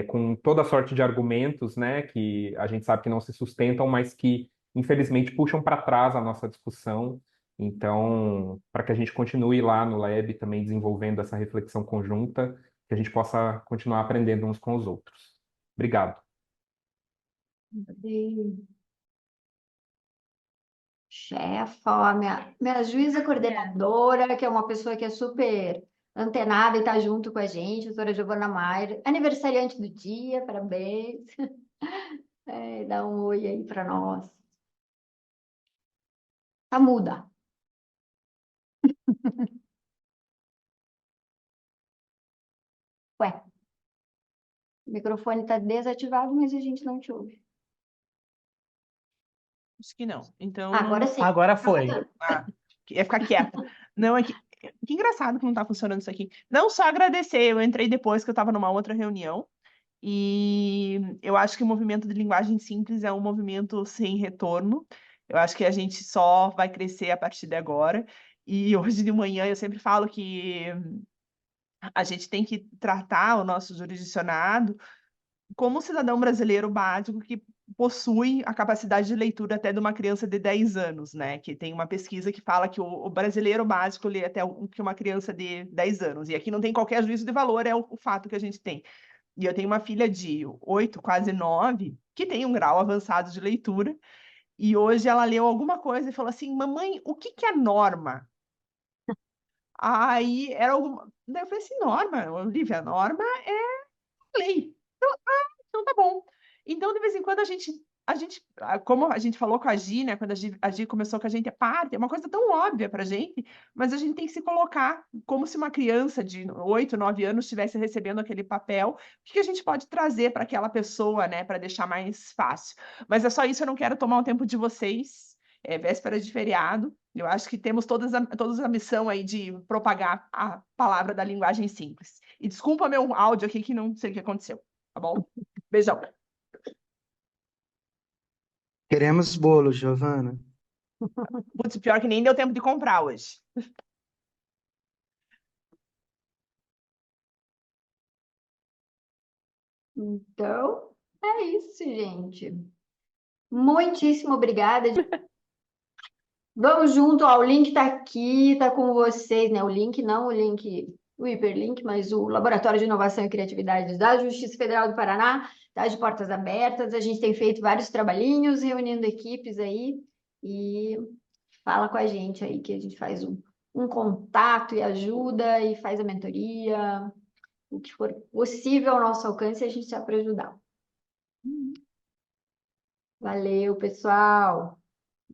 com toda sorte de argumentos, né, que a gente sabe que não se sustentam, mas que, infelizmente, puxam para trás a nossa discussão. Então, para que a gente continue lá no Lab também desenvolvendo essa reflexão conjunta, que a gente possa continuar aprendendo uns com os outros. Obrigado. Chefa, minha juíza coordenadora, que é uma pessoa que é super antenada e está junto com a gente, a doutora Giovana Maier, aniversariante do dia, parabéns. Dá um oi aí para nós. Tá muda. Ué, o microfone está desativado, mas a gente não te ouve. Acho que não. Então, Agora sim. Agora foi. ia ficar quieta. Não, é que engraçado que não tá funcionando isso aqui. Não só agradecer, eu entrei depois que eu estava numa outra reunião, e eu acho que o movimento de linguagem simples é um movimento sem retorno. Eu acho que a gente só vai crescer a partir de agora. E hoje de manhã eu sempre falo que a gente tem que tratar o nosso jurisdicionado como um cidadão brasileiro básico que possui a capacidade de leitura até de uma criança de 10 anos, né? Que tem uma pesquisa que fala que o brasileiro básico lê até o que uma criança de 10 anos. E aqui não tem qualquer juízo de valor, é o fato que a gente tem. E eu tenho uma filha de 8, quase 9, que tem um grau avançado de leitura. E hoje ela leu alguma coisa e falou assim: mamãe, o que que é norma? Aí era alguma. Daí eu falei assim: norma, Olivia, norma é lei. Então tá bom. Então, de vez em quando, como a gente falou com a Gi, né? Quando a Gi começou com a gente, é uma coisa tão óbvia pra gente, mas a gente tem que se colocar como se uma criança de 8, 9 anos estivesse recebendo aquele papel. O que a gente pode trazer para aquela pessoa, né? Para deixar mais fácil. Mas é só isso, eu não quero tomar o tempo de vocês. É véspera de feriado. Eu acho que temos todos a missão aí de propagar a palavra da linguagem simples. E desculpa meu áudio aqui que não sei o que aconteceu, tá bom? Beijão. Queremos bolo, Giovana. Putz, pior que nem deu tempo de comprar hoje. Então, é isso, gente. Muitíssimo obrigada. Vamos junto, ó, o link está aqui, está com vocês, né? O link, não o link, o hiperlink, mas o Laboratório de Inovação e Criatividade da Justiça Federal do Paraná, tá de portas abertas. A gente tem feito vários trabalhinhos, reunindo equipes aí, e fala com a gente aí que a gente faz um contato e ajuda e faz a mentoria, o que for possível ao nosso alcance, a gente está para ajudar. Valeu, pessoal!